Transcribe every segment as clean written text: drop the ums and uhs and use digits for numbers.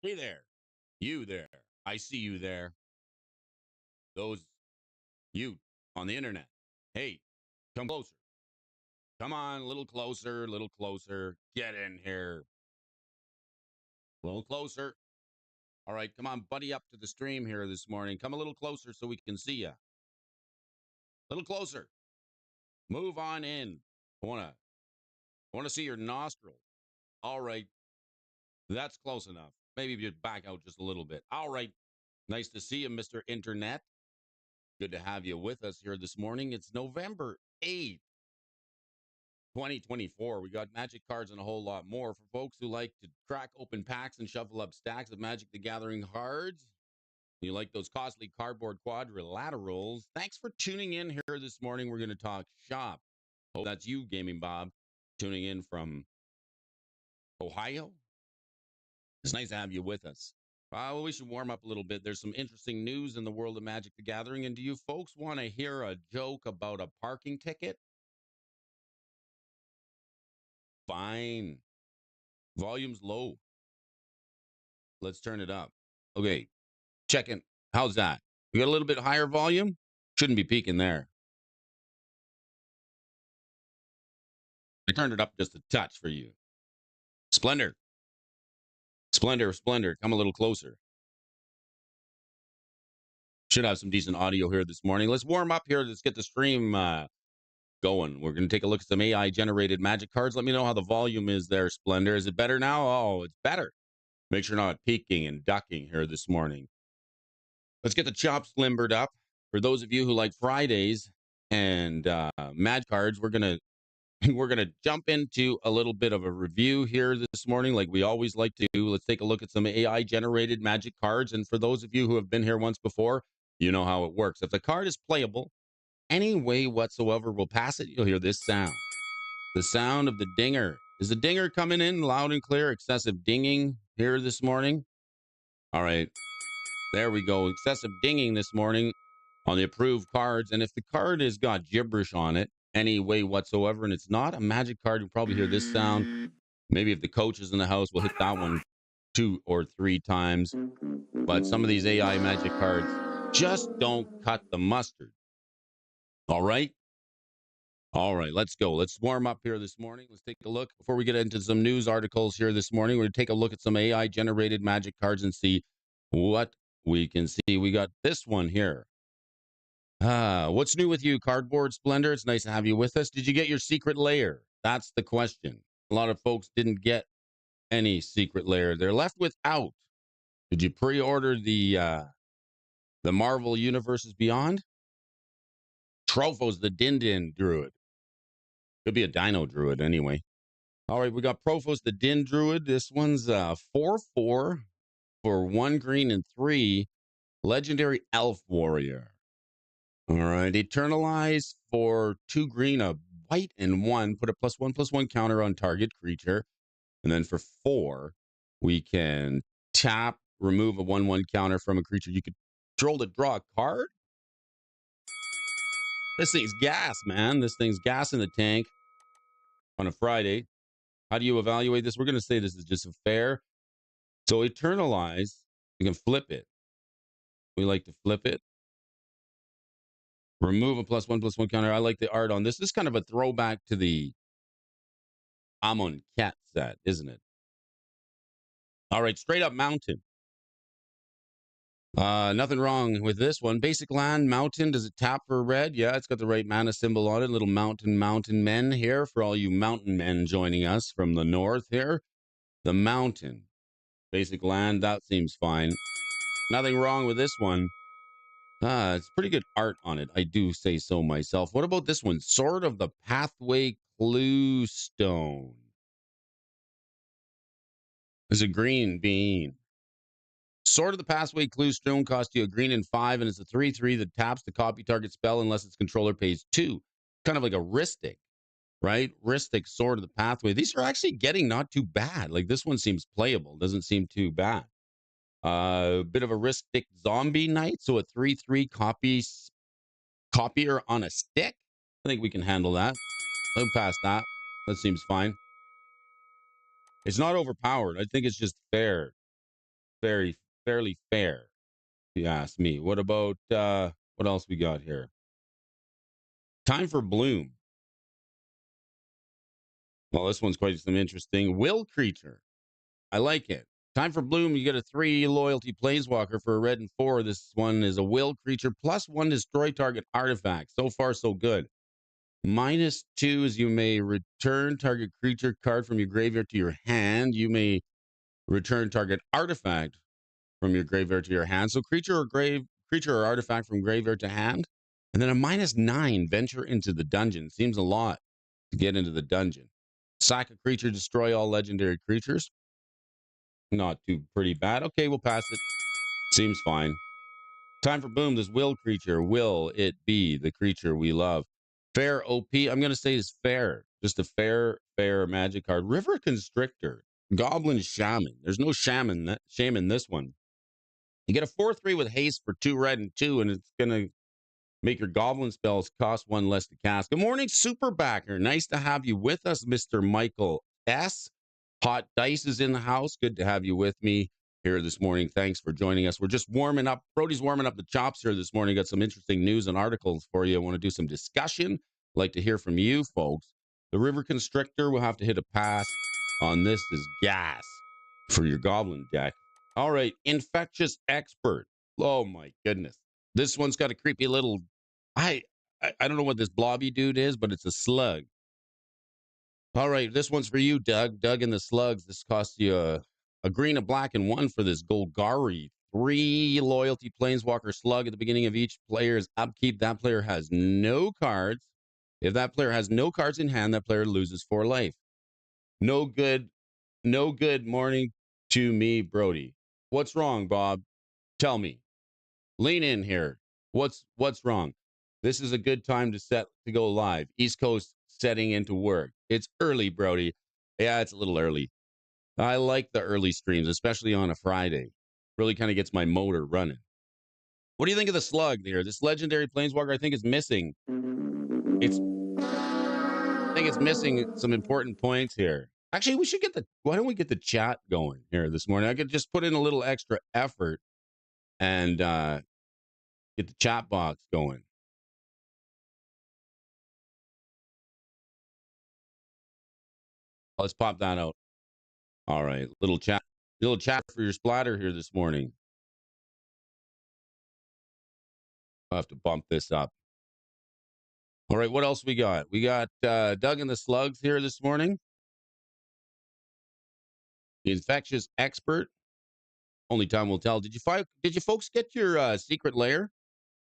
Hey there. You there. I see you there. Those you on the internet. Hey, come closer. Come on, a little closer, a little closer. Get in here. A little closer. All right, come on, buddy up to the stream here this morning. Come a little closer so we can see you. A little closer. Move on in. I want to see your nostrils. All right, that's close enough. Maybe if you back out just a little bit. All right. Nice to see you, Mr. Internet. Good to have you with us here this morning. It's November 8th, 2024. We got magic cards and a whole lot more for folks who like to crack open packs and shuffle up stacks of Magic the Gathering cards. You like those costly cardboard quadrilaterals. Thanks for tuning in here this morning. We're going to talk shop. Oh, that's you, Gaming Bob, tuning in from Ohio. It's nice to have you with us. Well, we should warm up a little bit. There's some interesting news in the world of Magic the Gathering. And do you folks want to hear a joke about a parking ticket? Fine. Volume's low. Let's turn it up. Okay. Checking. How's that? We got a little bit higher volume? Shouldn't be peaking there. I turned it up just a touch for you. Splendor. Splendor. Come a little closer. Should have some decent audio here this morning. Let's warm up here. Let's get the stream going. We're going to take a look at some AI generated magic cards. Let me know how the volume is there, Splendor. Is it better now? Oh, it's better. Make sure not peaking and ducking here this morning. Let's get the chops limbered up. For those of you who like Fridays and Mad Cards, we're gonna jump into a little bit of a review here this morning, like we always like to do. Let's take a look at some AI generated magic cards. And for those of you who have been here once before, you know how it works. If the card is playable any way whatsoever, we'll pass it. You'll hear this sound. The sound of the dinger. Is the dinger coming in loud and clear? Excessive dinging here this morning. All right. There we go. Excessive dinging this morning on the approved cards. And if the card has got gibberish on it any way whatsoever, and it's not a magic card, you'll probably hear this sound. Maybe if the coach is in the house, we'll hit that one 2 or 3 times. But some of these AI magic cards just don't cut the mustard. All right. All right, let's go. Let's warm up here this morning. Let's take a look before we get into some news articles here this morning. We're going to take a look at some AI generated magic cards and see what we can see. We got this one here. What's new with you, Cardboard Splendor? It's nice to have you with us. Did you get your secret layer? That's the question. A lot of folks didn't get any secret layer. They're left without. Did you pre-order the Marvel Universes Beyond? Trophos, the Din Druid. Could be a Dino Druid anyway. All right, we got Profos, the Din Druid. This one's 4/4 for 1 green and 3. Legendary Elf Warrior. All right, Eternalize for 2 green, a white, and 1. Put a +1/+1 counter on target creature. And then for 4, we can tap, remove a 1/1 counter from a creature. You could control to draw a card. This thing's gas, man. This thing's gas in the tank on a Friday. How do you evaluate this? We're going to say this is just a fair. So Eternalize, you can flip it. We like to flip it. Remove a +1/+1 counter. I like the art on this. This is kind of a throwback to the Amon Cat set, isn't it? All right, straight up mountain. Nothing wrong with this one. Basic land, mountain. Does it tap for red? Yeah, it's got the right mana symbol on it. Little mountain men here for all you mountain men joining us from the north here. The mountain. Basic land, that seems fine. Nothing wrong with this one. It's pretty good art on it. I do say so myself. What about this one? Sword of the Pathway Clue Stone. It's a green bean. Sword of the Pathway Clue Stone costs you a green and 5, and it's a 3/3 that taps the copy target spell unless its controller pays 2. Kind of like a Ristic, right? Ristic Sword of the Pathway. These are actually getting not too bad. Like this one seems playable. Doesn't seem too bad. A bit of a Ristic Zombie Knight. So a 3/3 copier on a stick. I think we can handle that. I'll pass that. That seems fine. It's not overpowered. I think it's just fair. very fairly fair, if you ask me. What about what else we got here? Time for Bloom. Well, this one's quite some interesting. Will Creature. I like it. Time for Bloom. You get a 3 loyalty planeswalker for a red and 4. This one is a Will Creature plus 1 destroy target artifact. So far, so good. -2 is you may return target creature card from your graveyard to your hand. You may return target artifact from your graveyard to your hand. So creature or artifact from graveyard to hand. And then a -9, venture into the dungeon. Seems a lot to get into the dungeon. Sack a creature, destroy all legendary creatures. Not too pretty bad. Okay, we'll pass it. Seems fine. Time for Boom. This Will Creature. Will it be the creature we love? Fair OP. I'm going to say is fair. Just a fair magic card. River Constrictor. Goblin Shaman. There's no shame in this one. You get a 4/3 with haste for 2 red and 2, and it's going to make your goblin spells cost 1 less to cast. Good morning, Superbacker. Nice to have you with us, Mr. Michael S. Hot Dice is in the house. Good to have you with me here this morning. Thanks for joining us. We're just warming up. Brody's warming up the chops here this morning. Got some interesting news and articles for you. I want to do some discussion. I'd like to hear from you folks. The River Constrictor will have to hit a pass on this is gas for your goblin deck. All right, Infectious Expert. Oh my goodness. This one's got a creepy little I don't know what this blobby dude is, but it's a slug. All right, this one's for you, Doug. Doug and the Slugs. This costs you a green, a black, and 1 for this Golgari. 3 loyalty planeswalker slug at the beginning of each player's upkeep. That player has no cards. If that player has no cards in hand, that player loses 4 life. No good, no good morning to me, Brody. What's wrong, Bob? Tell me. Lean in here. What's wrong? This is a good time to go live. East Coast setting into work. It's early, Brody. Yeah, it's a little early. I like the early streams, especially on a Friday. Really kind of gets my motor running. What do you think of the slug there? This legendary planeswalker, I think, is missing. I think it's missing some important points here. Actually, why don't we get the chat going here this morning? I could just put in a little extra effort and get the chat box going. Let's pop that out. All right, little chat for your splatter here this morning. I'll have to bump this up. All right, what else we got? We got Doug and the Slugs here this morning. The Infectious Expert. Only time will tell. Did you folks get your secret lair?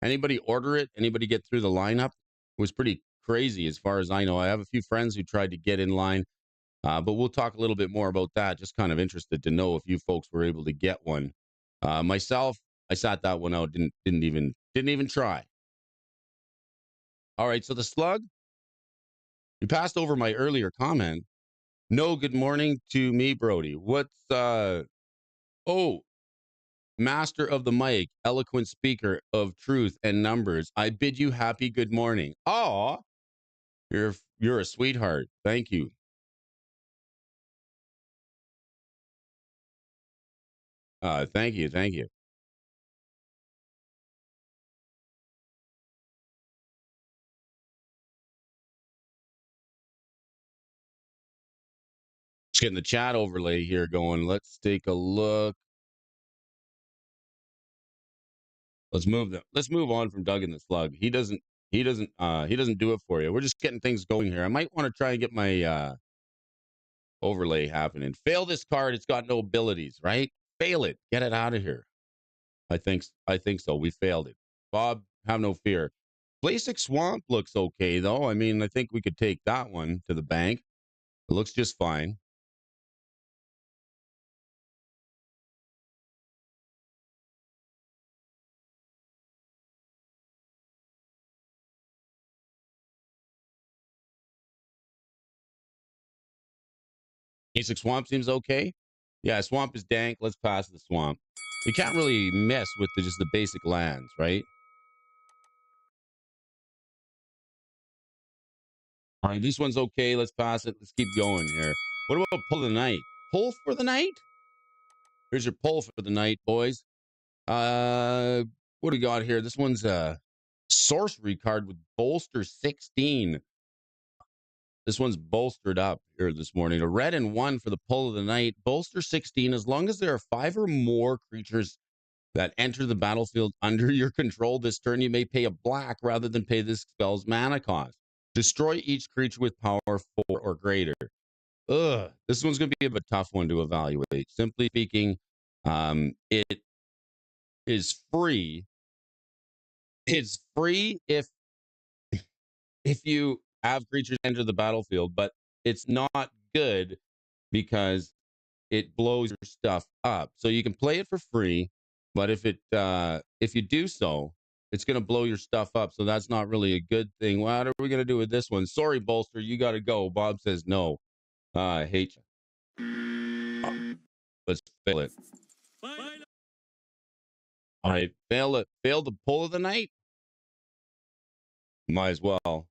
Anybody order it? Anybody get through the lineup? It was pretty crazy as far as I know. I have a few friends who tried to get in line, but we'll talk a little bit more about that. Just kind of interested to know if you folks were able to get one. Myself, I sat that one out. Didn't even try. All right, so the slug. You passed over my earlier comment. No, good morning to me, Brody. What's master of the mic, eloquent speaker of truth and numbers. I bid you happy good morning. Aw, you're a sweetheart. Thank you. Thank you. Just getting the chat overlay here going. Let's take a look. Let's move on from Doug and the Slug. He doesn't do it for you. We're just getting things going here. I might want to try and get my overlay happening. Fail this card. It's got no abilities, right? Fail it. Get it out of here. I think so. We failed it. Bob, have no fear. Basic Swamp looks okay though. I mean, I think we could take that one to the bank. It looks just fine. Basic Swamp seems okay. Yeah, Swamp is dank. Let's pass the Swamp. We can't really mess with just the basic lands, right? All right, this one's okay. Let's pass it. Let's keep going here. What about Pull the Night? Pull for the Night? Here's your poll for the night, boys. What do we got here? This one's a sorcery card with bolster 16. This one's bolstered up here this morning. A red and 1 for the pull of the night. Bolster 16, as long as there are 5 or more creatures that enter the battlefield under your control this turn, you may pay a black rather than pay this spell's mana cost. Destroy each creature with power 4 or greater. Ugh, this one's going to be a tough one to evaluate. Simply speaking, it is free. It's free if you have creatures enter the battlefield, but it's not good because it blows your stuff up. So you can play it for free, but if you do so, it's going to blow your stuff up. So that's not really a good thing. What are we going to do with this one? Sorry, Bolster, you got to go. Bob says no. I hate you. Let's fail it. All right, fail it. Fail the pull of the night. Might as well.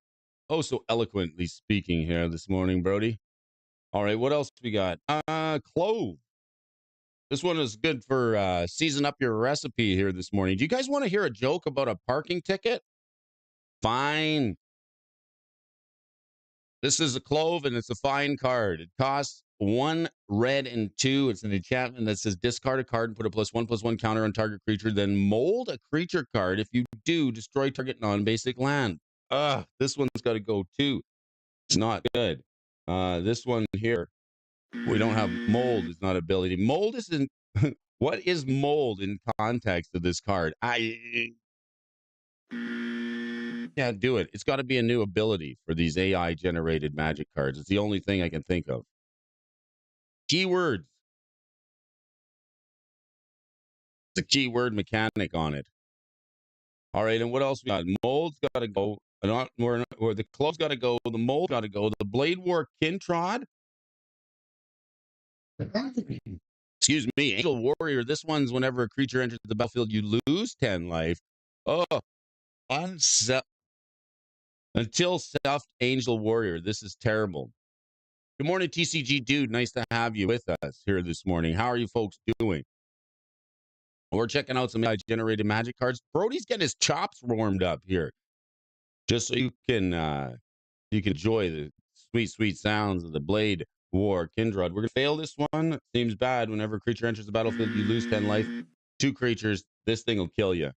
Oh, so eloquently speaking here this morning, Brody. All right, what else we got? Clove. This one is good for season up your recipe here this morning. Do you guys want to hear a joke about a parking ticket? Fine. This is a clove and it's a fine card. It costs 1 red and 2. It's an enchantment that says discard a card and put a +1/+1 counter on target creature, then mold a creature card. If you do, destroy target non-basic land. This one's got to go too. It's not good. This one here, we don't have mold. It's not ability. Mold isn't. What is mold in context of this card? I can't do it. It's got to be a new ability for these AI generated magic cards. It's the only thing I can think of. Keywords. It's a keyword mechanic on it. All right, and what else we got? Mold's got to go. Or the clove's got to go. The mold got to go. The Blade War Kintrod. Excuse me, Angel Warrior. This one's whenever a creature enters the battlefield, you lose 10 life. Oh, until stuffed Angel Warrior. This is terrible. Good morning, TCG dude. Nice to have you with us here this morning. How are you folks doing? We're checking out some AI-generated magic cards. Brody's getting his chops warmed up here, just so you can enjoy the sweet, sweet sounds of the Blade War Kindred. We're gonna fail this one. Seems bad. Whenever a creature enters the battlefield, you lose 10 life. 2 creatures. This thing will kill you.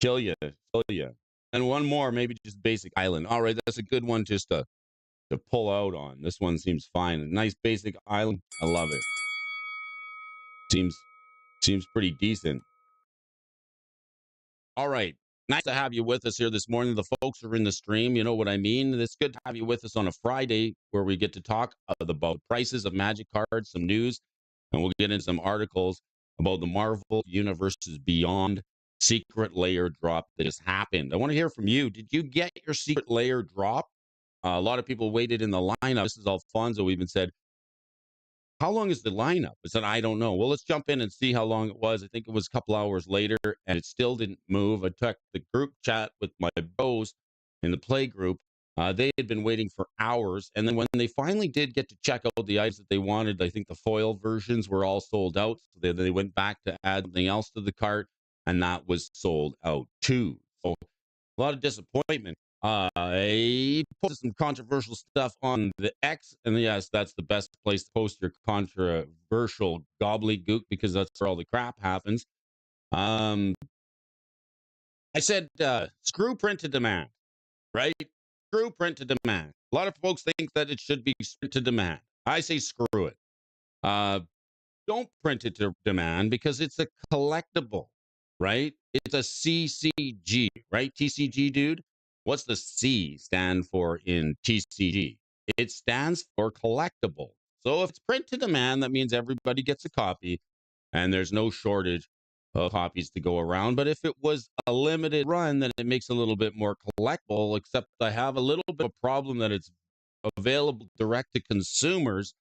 Kill you. Kill you. And one more, maybe just basic island. All right, that's a good one just to pull out on. This one seems fine. A nice basic island. I love it. Seems pretty decent. All right. Nice to have you with us here this morning. The folks are in the stream. You know what I mean? It's good to have you with us on a Friday where we get to talk about prices of magic cards, some news, and we'll get into some articles about the Marvel Universe's Beyond secret layer drop that just happened. I want to hear from you. Did you get your secret layer drop? A lot of people waited in the lineup. This is Alphonso even said, how long is the lineup? I said, I don't know. Well, let's jump in and see how long it was. I think it was a couple hours later, and it still didn't move. I checked the group chat with my bros in the play group. They had been waiting for hours. And then when they finally did get to check out the items that they wanted, I think the foil versions were all sold out. So they went back to add something else to the cart, and that was sold out too. So a lot of disappointment. I posted some controversial stuff on the X, and yes, that's the best place to post your controversial gobbledygook because that's where all the crap happens. I said, screw print to demand, right? Screw print to demand. A lot of folks think that it should be print to demand. I say screw it. Don't print it to demand because it's a collectible, right? It's a CCG, right? TCG, dude. What's the C stand for in TCG? It stands for collectible. So if it's print to demand, that means everybody gets a copy and there's no shortage of copies to go around. But if it was a limited run, then it makes it a little bit more collectible, except I have a little bit of a problem that it's available direct to consumers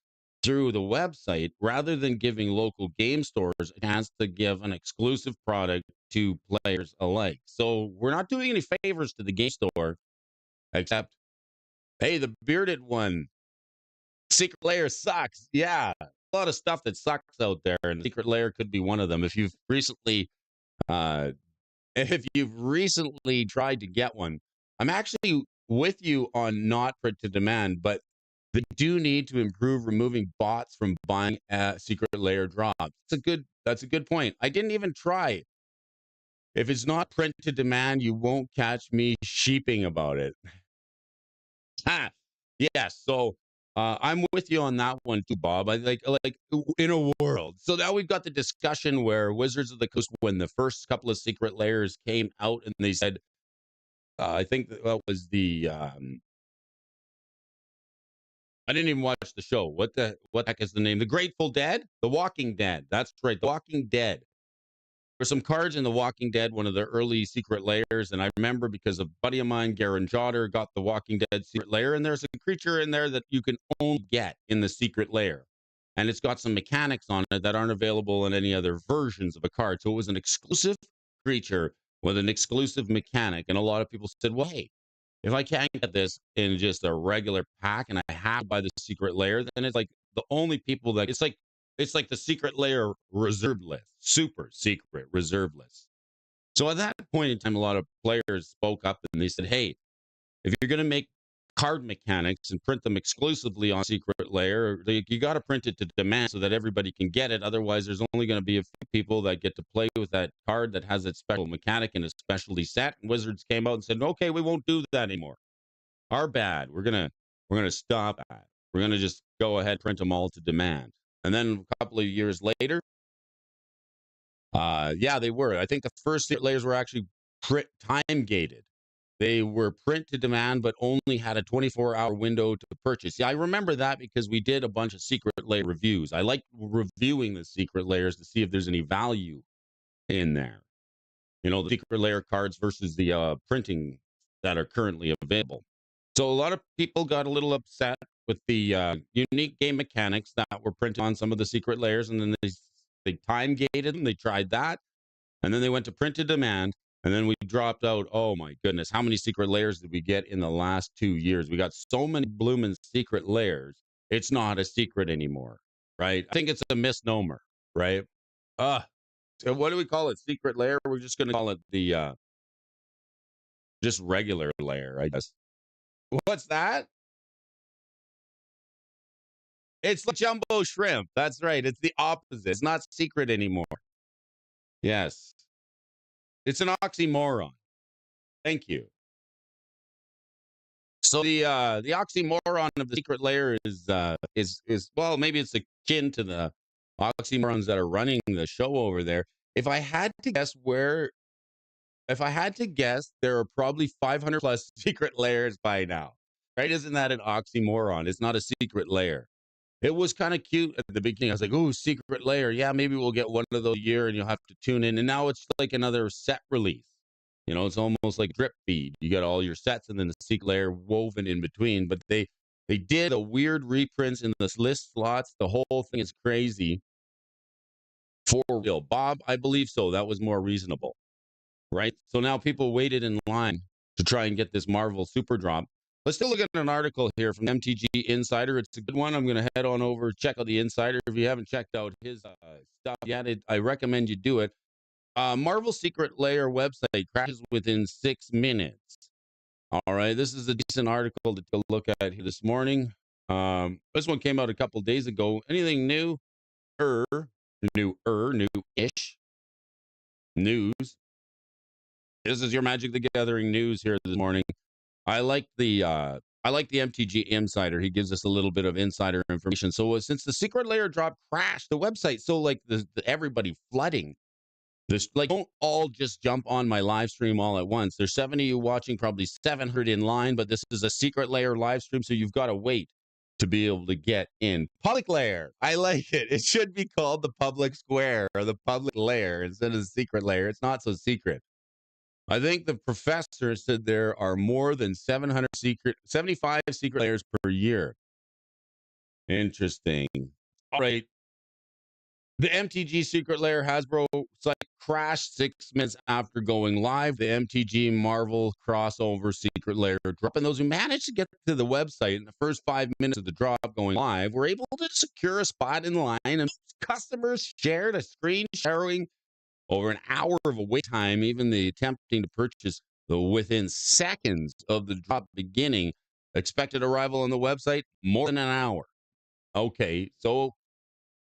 through the website rather than giving local game stores a chance to give an exclusive product to players alike. So we're not doing any favors to the game store, except, hey, the bearded one, secret layer sucks. Yeah, a lot of stuff that sucks out there, and Secret Lair could be one of them. Uh, if you've recently tried to get one, I'm actually with you on not print to demand, but they do need to improve removing bots from buying Secret Lair drops. That's a good point. I didn't even try. If it's not print to demand, you won't catch me sheeping about it. Ah, yes. So I'm with you on that one too, Bob. I like in a world. So now we've got the discussion where Wizards of the Coast, when the first couple of Secret Lairs came out, and they said, I think that was the. I didn't even watch the show. What the heck is the name? The Grateful Dead, The Walking Dead. That's right, The Walking Dead. There's some cards in The Walking Dead, one of the early secret layers, and I remember because a buddy of mine, Garen Jotter, got the Walking Dead secret layer, and there's a creature in there that you can only get in the secret layer. And it's got some mechanics on it that aren't available in any other versions of a card. So it was an exclusive creature with an exclusive mechanic. And a lot of people said, well, hey, if I can't get this in just a regular pack and I have to buy the secret layer, then it's like the only people that it's like the secret layer reserve list, super secret reserve list. So at that point in time, a lot of players spoke up and they said, hey, if you're going to make card mechanics and print them exclusively on secret layer, you got to print it to demand so that everybody can get it. Otherwise, there's only going to be a few people that get to play with that card that has its special mechanic and a specialty set. And Wizards came out and said, okay, we won't do that anymore. Our bad. We're gonna stop that. We're gonna just go ahead, print them all to demand. And then a couple of years later, yeah, they were. I think the first layers were actually time gated. They were print to demand, but only had a 24-hour window to purchase. Yeah, I remember that because we did a bunch of secret layer reviews. I like reviewing the secret layers to see if there's any value in there. The secret layer cards versus the printing that are currently available. So a lot of people got a little upset with the unique game mechanics that were printed on some of the secret layers, and then they time gated them. They tried that, and then they went to print to demand, and then we dropped out. Oh my goodness, how many secret layers did we get in the last 2 years? We got so many blooming secret layers. It's not a secret anymore, right? I think it's a misnomer, right? So what do we call it? Secret layer? We're just going to call it the just regular layer, I guess. What's that? It's like jumbo shrimp. That's right. It's the opposite. It's not secret anymore. Yes. It's an oxymoron. Thank you. So the oxymoron of the secret layer is well, maybe it's akin to the oxymorons that are running the show over there. If I had to guess there are probably 500 plus secret layers by now. Right? Isn't that an oxymoron? It's not a secret layer. It was kind of cute at the beginning. I was like, "Oh, secret layer. Yeah, maybe we'll get one of those a year and you'll have to tune in." And now it's like another set release. It's almost like drip feed. You got all your sets and then the secret layer woven in between. But they did a weird reprints in the list slots. The whole thing is crazy. For real. Bob, I believe so. That was more reasonable. Right? So now people waited in line to try and get this Marvel Super Drop. Let's still look at an article here from MTG Insider. It's a good one. I'm going to head on over, check out the Insider. If you haven't checked out his stuff yet, I recommend you do it. Marvel Secret Layer website crashes within 6 minutes. All right, this is a decent article to look at here this morning. This one came out a couple days ago. Anything new? New-ish news. This is your Magic the Gathering news here this morning. I like the MTG Insider. He gives us a little bit of insider information. So since the secret layer drop crashed the website, so like everybody flooding this, like don't all just jump on my live stream all at once. There's 70 of you watching, probably 700 in line, but this is a secret layer live stream, so you've got to wait to be able to get in. Public layer. I like it. It should be called the public square or the public layer instead of the secret layer. It's not so secret. I think the professor said there are more than 75 secret layers per year. Interesting. All right. The MTG Secret Lair Hasbro site crashed 6 minutes after going live. The MTG Marvel crossover Secret Lair drop. And those who managed to get to the website in the first 5 minutes of the drop going live were able to secure a spot in line. And customers shared a screen sharing over an hour of a wait time, even the attempting to purchase within seconds of the drop beginning. Expected arrival on the website, more than an hour. Okay, so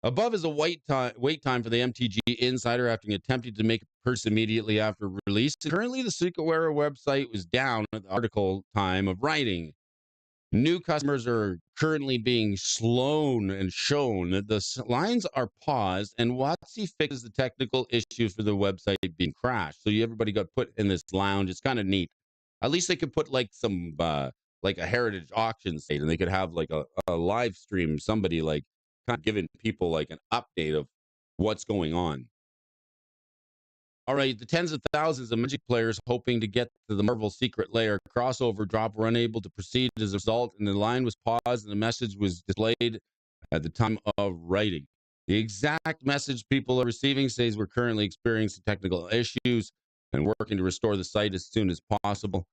above is a wait time for the MTG Insider after attempting to make a purchase immediately after release. Currently, the Secretware website was down at the article time of writing. New customers are currently being shown that the lines are paused, and WotC fixes the technical issues for the website being crashed. So everybody got put in this lounge. It's kind of neat. At least they could put like some like a heritage auction site, and they could have like a live stream, somebody like kind of giving people like an update of what's going on. All right, the tens of thousands of Magic players hoping to get to the Marvel Secret Lair crossover drop were unable to proceed as a result, and the line was paused and the message was displayed at the time of writing. The exact message people are receiving says we're currently experiencing technical issues and working to restore the site as soon as possible.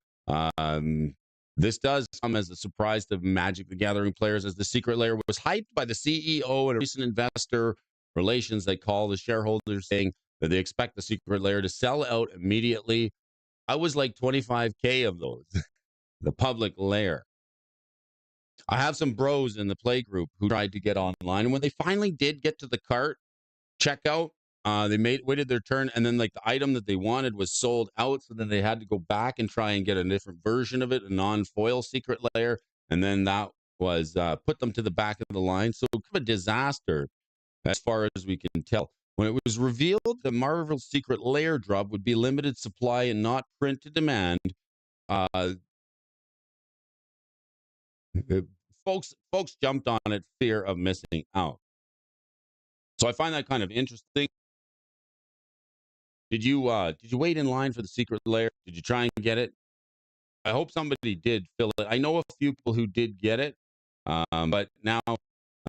This does come as a surprise to Magic the Gathering players, as the Secret Lair was hyped by the CEO and a recent investor relations that call the shareholders saying that they expect the Secret Lair to sell out immediately. I was like 25K of those, the public lair. I have some bros in the play group who tried to get online, and when they finally did get to the cart checkout, they waited their turn, and then like the item that they wanted was sold out, so then they had to go back and try and get a different version of it, a non-foil Secret Lair, and then that was put them to the back of the line. So kind of a disaster as far as we can tell. When it was revealed the Marvel Secret Lair drop would be limited supply and not print to demand, folks jumped on it, fear of missing out. So I find that kind of interesting. Did you wait in line for the Secret Lair? Did you try and get it? I hope somebody did fill it. I know a few people who did get it, but now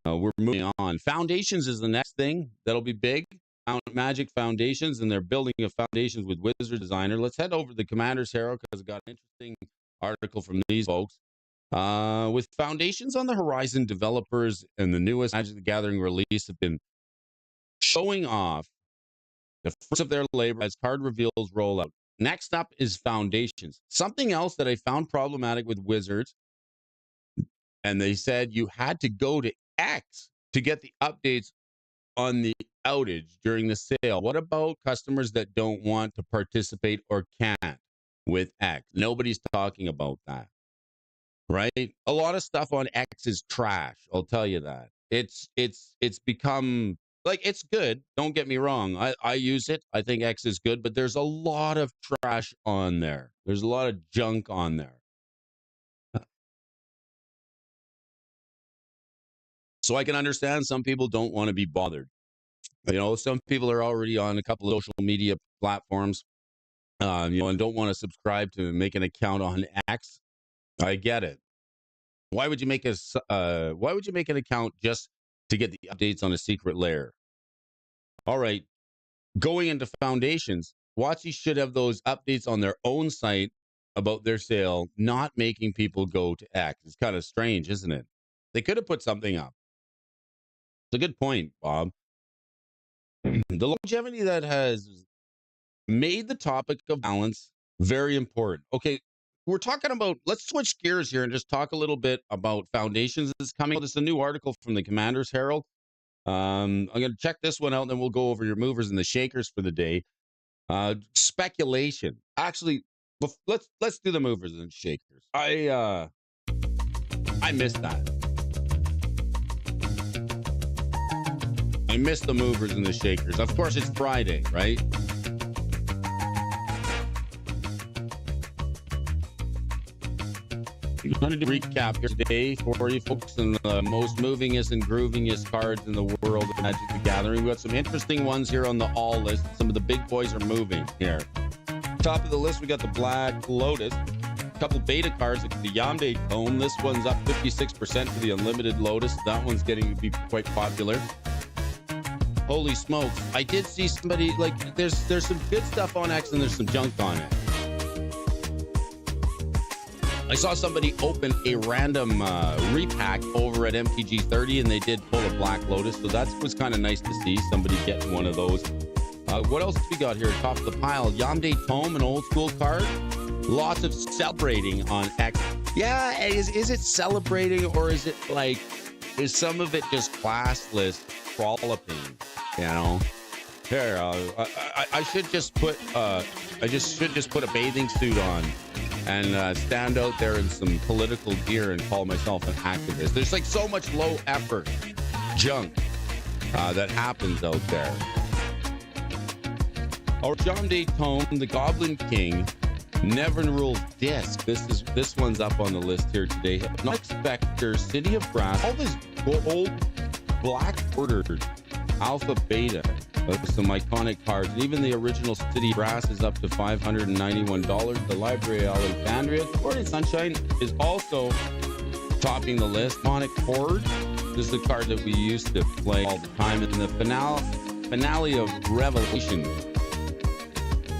we're moving on. Foundations is the next thing that'll be big. Magic Foundations, and they're building a foundations with Wizard Designer. Let's head over to the Commander's Herald because I got an interesting article from these folks. With Foundations on the horizon, developers and the newest Magic the Gathering release have been showing off the fruits of their labor as card reveals roll out. Next up is Foundations. Something else that I found problematic with Wizards, and they said you had to go to X to get the updates on the outage during the sale. What about customers that don't want to participate or can't with X? Nobody's talking about that, right? A lot of stuff on X is trash. I'll tell you that. It's become like, it's good. Don't get me wrong. I use it. I think X is good, but there's a lot of trash on there. There's a lot of junk on there. So I can understand some people don't want to be bothered. You know, some people are already on a couple of social media platforms, and don't want to subscribe to make an account on X. I get it. Why would you make an account just to get the updates on a Secret Lair? All right, going into Foundations, WotC should have those updates on their own site about their sale, not making people go to X. It's kind of strange, isn't it? They could have put something up. It's a good point, Bob. The longevity that has made the topic of balance very important. Okay, we're talking about, let's switch gears here and just talk a little bit about Foundations that's coming. This is a new article from the Commander's Herald. I'm going to check this one out, and then we'll go over your movers and the shakers for the day. Speculation. Actually, let's do the movers and shakers. I missed that. I missed the movers and the shakers. Of course, it's Friday, right? I'm going to recap here today for you folks on the most movingest and groovingest cards in the world of Magic the Gathering. We've got some interesting ones here on the all list. Some of the big boys are moving here. Top of the list, we got the Black Lotus. A couple beta cards, like the Yamde Tome. This one's up 56% for the Unlimited Lotus. That one's getting to be quite popular. Holy smokes. I did see somebody, like, there's some good stuff on X and there's some junk on it. I saw somebody open a random repack over at MTG 30, and they did pull a Black Lotus, so that was kind of nice to see somebody getting one of those. What else we got here? Top of the pile, Yamde Tome, an old school card. Lots of celebrating on X. Yeah, is it celebrating, or is it like, is some of it just classless trolloping? You know, here I should just put a bathing suit on and stand out there in some political gear and call myself an activist. There's like so much low effort junk that happens out there. Or John Day Tome, the Goblin King, Never Rule Disc. This one's up on the list here today. Hypnotic Spectre, City of Brass, all this old black ordered alpha beta with some iconic cards. And even the original City of Brass is up to $591. The Library of Alexandria, Morning Sunshine, is also topping the list. Monic Horde, this is the card that we used to play all the time. And the finale of Revelation.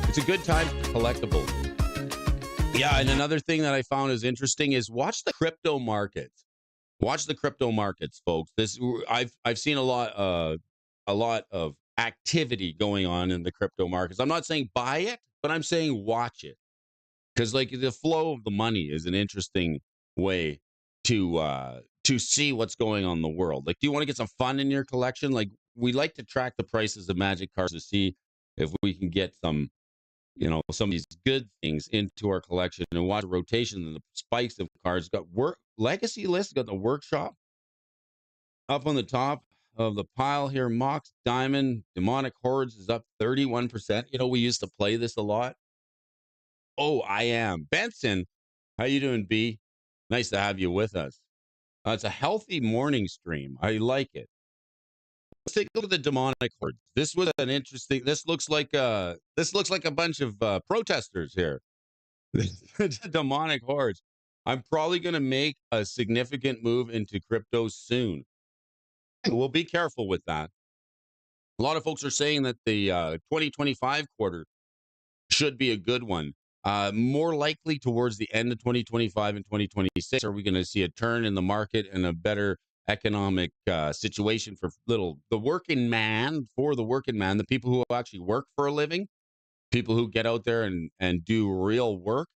It's a good time for collectibles. Yeah, and another thing that I found is interesting is watch the crypto markets. Watch the crypto markets, folks. I've seen a lot of activity going on in the crypto markets. I'm not saying buy it, but I'm saying watch it, because like the flow of the money is an interesting way to see what's going on in the world. Like, do you want to get some fun in your collection? Like, we like to track the prices of Magic cards to see if we can get some of these good things into our collection and watch the rotation and the spikes of cards. Got legacy list, got the workshop up on the top of the pile here. Mox Diamond, Demonic Hordes is up 31%. We used to play this a lot. Oh, I am. Benson, how you doing, B? Nice to have you with us. It's a healthy morning stream. I like it. Let's take a look at the Demonic Hordes. This was an interesting. This looks like a bunch of protesters here. The Demonic Hordes. I'm probably going to make a significant move into crypto soon. We'll be careful with that. A lot of folks are saying that the 2025 quarter should be a good one. More likely towards the end of 2025 and 2026, are we going to see a turn in the market and a better economic situation for the working man, the people who actually work for a living, people who get out there and do real work.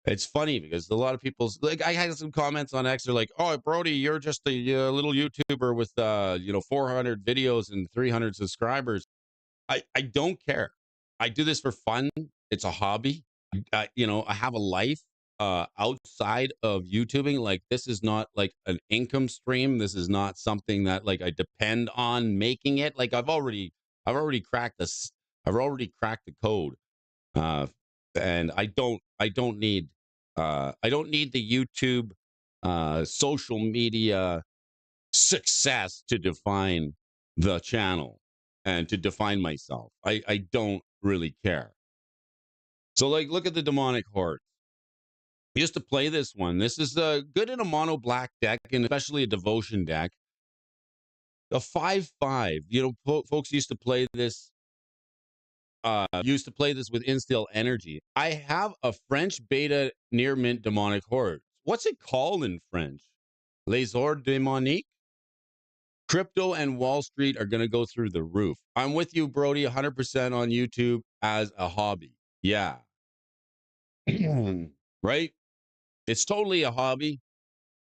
It's funny because a lot of people, like, I had some comments on X. They're like, "Oh, Brody, you're just a little YouTuber with 400 videos and 300 subscribers." I don't care. I do this for fun. It's a hobby. I have a life outside of YouTubing. Like, this is not like an income stream. This is not something that like I depend on making it. Like, I've already cracked this. I've already cracked the code. And I don't need the YouTube social media success to define the channel and to define myself. I don't really care. So, like, look at the Demonic Horde. I used to play this one. This is good in a mono black deck, and especially a devotion deck. A 5/5. Folks used to play this. With Instill Energy. I have a French beta near mint Demonic Horde. What's it called in French? Les Hordes Démoniques? Crypto and Wall Street are going to go through the roof. I'm with you, Brody, 100% on YouTube as a hobby. Yeah. Right? It's totally a hobby.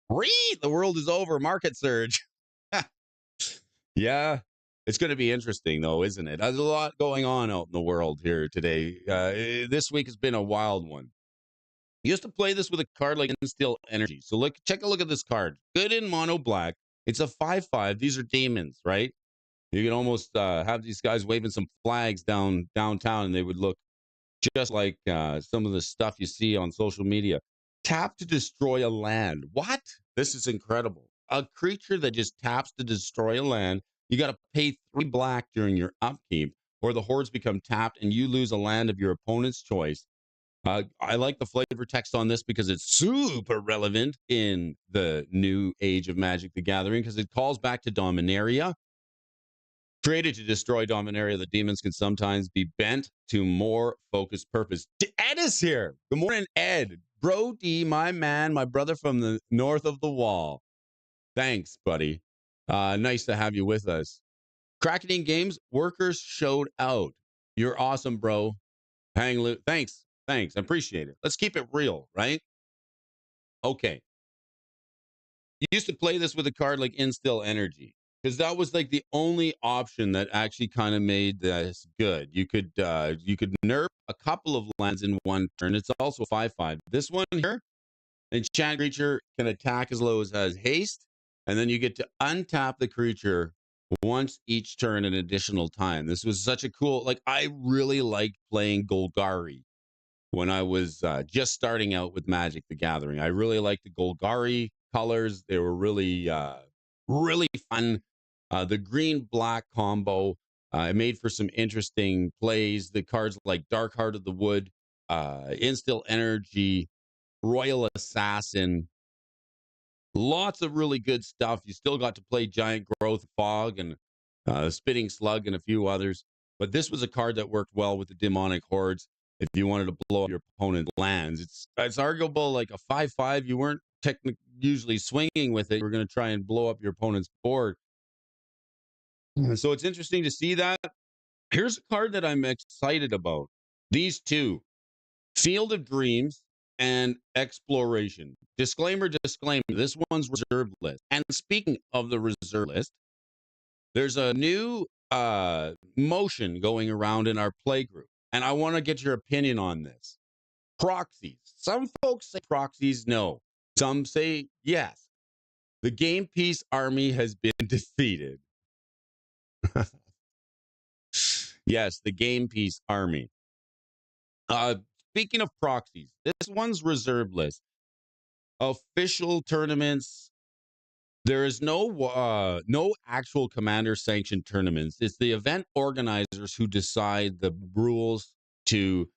Read, the world is over. Market surge. Yeah. It's going to be interesting, though, isn't it? There's a lot going on out in the world here today. This week has been a wild one. You used to play this with a card like Instill Energy. So check a look at this card. Good in mono black. It's a 5/5. These are demons, right? You can almost have these guys waving some flags downtown, and they would look just like some of the stuff you see on social media. Tap to destroy a land. What? This is incredible. A creature that just taps to destroy a land. You got to pay 3 black during your upkeep, or the hordes become tapped and you lose a land of your opponent's choice. I like the flavor text on this because it's super relevant in the new age of Magic the Gathering, because it calls back to Dominaria. Created to destroy Dominaria, the demons can sometimes be bent to more focused purpose. Ed is here. Good morning, Ed. Bro D, my man, my brother from the north of the wall. Thanks, buddy. Nice to have you with us. Crackening Games, workers showed out. You're awesome, bro. Hang loose. Thanks. Thanks. I appreciate it. Let's keep it real, right? Okay. You used to play this with a card like Instill Energy because that was like the only option that actually kind of made this good. You could nerf a couple of lands in one turn. It's also 5/5. This one here, enchant creature can attack as low as has haste, and then you get to untap the creature once each turn an additional time. This was such a cool. Like I really liked playing Golgari when I was just starting out with Magic the Gathering. I really liked the Golgari colors. They were really fun. The green black combo it made for some interesting plays. The cards like Dark Heart of the Wood, Instill Energy, Royal Assassin, lots of really good stuff. You still got to play Giant Growth Fog and Spitting Slug and a few others. But this was a card that worked well with the Demonic Hordes if you wanted to blow up your opponent's lands. It's arguable like a 5/5. You weren't usually swinging with it. You were going to try and blow up your opponent's board. So it's interesting to see that. Here's a card that I'm excited about. These two, Field of Dreams and Exploration. Disclaimer, disclaimer. This one's reserved list. And speaking of the reserve list, there's a new motion going around in our play group. And I want to get your opinion on this. Proxies. Some folks say proxies, no. Some say yes. The Game Peace Army has been defeated. Yes, the Game Peace Army. Speaking of proxies, this one's reserve list. Official tournaments. There is no actual commander sanctioned tournaments. It's the event organizers who decide the rules to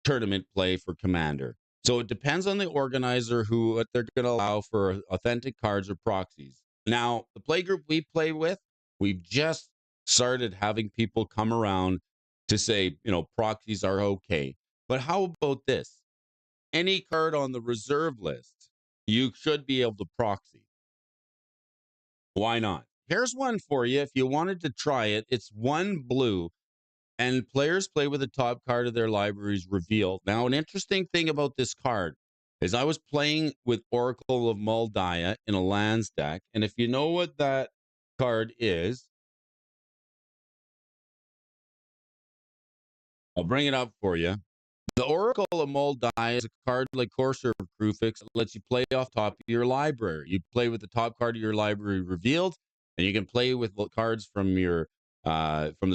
tournament play for commander. So it depends on the organizer what they're going to allow for authentic cards or proxies. Now, the play group we play with, we've just started having people come around to say, proxies are okay. But how about this? Any card on the reserve list, you should be able to proxy. Why not? Here's one for you. If you wanted to try it, it's 1 blue, and players play with the top card of their libraries revealed. Now, an interesting thing about this card is I was playing with Oracle of Muldiah in a lands deck, and if you know what that card is, I'll bring it up for you. The Oracle of Muldiah is a card like Courser of Krufix that lets you play off top of your library. You play with the top card of your library revealed, and you can play with cards from the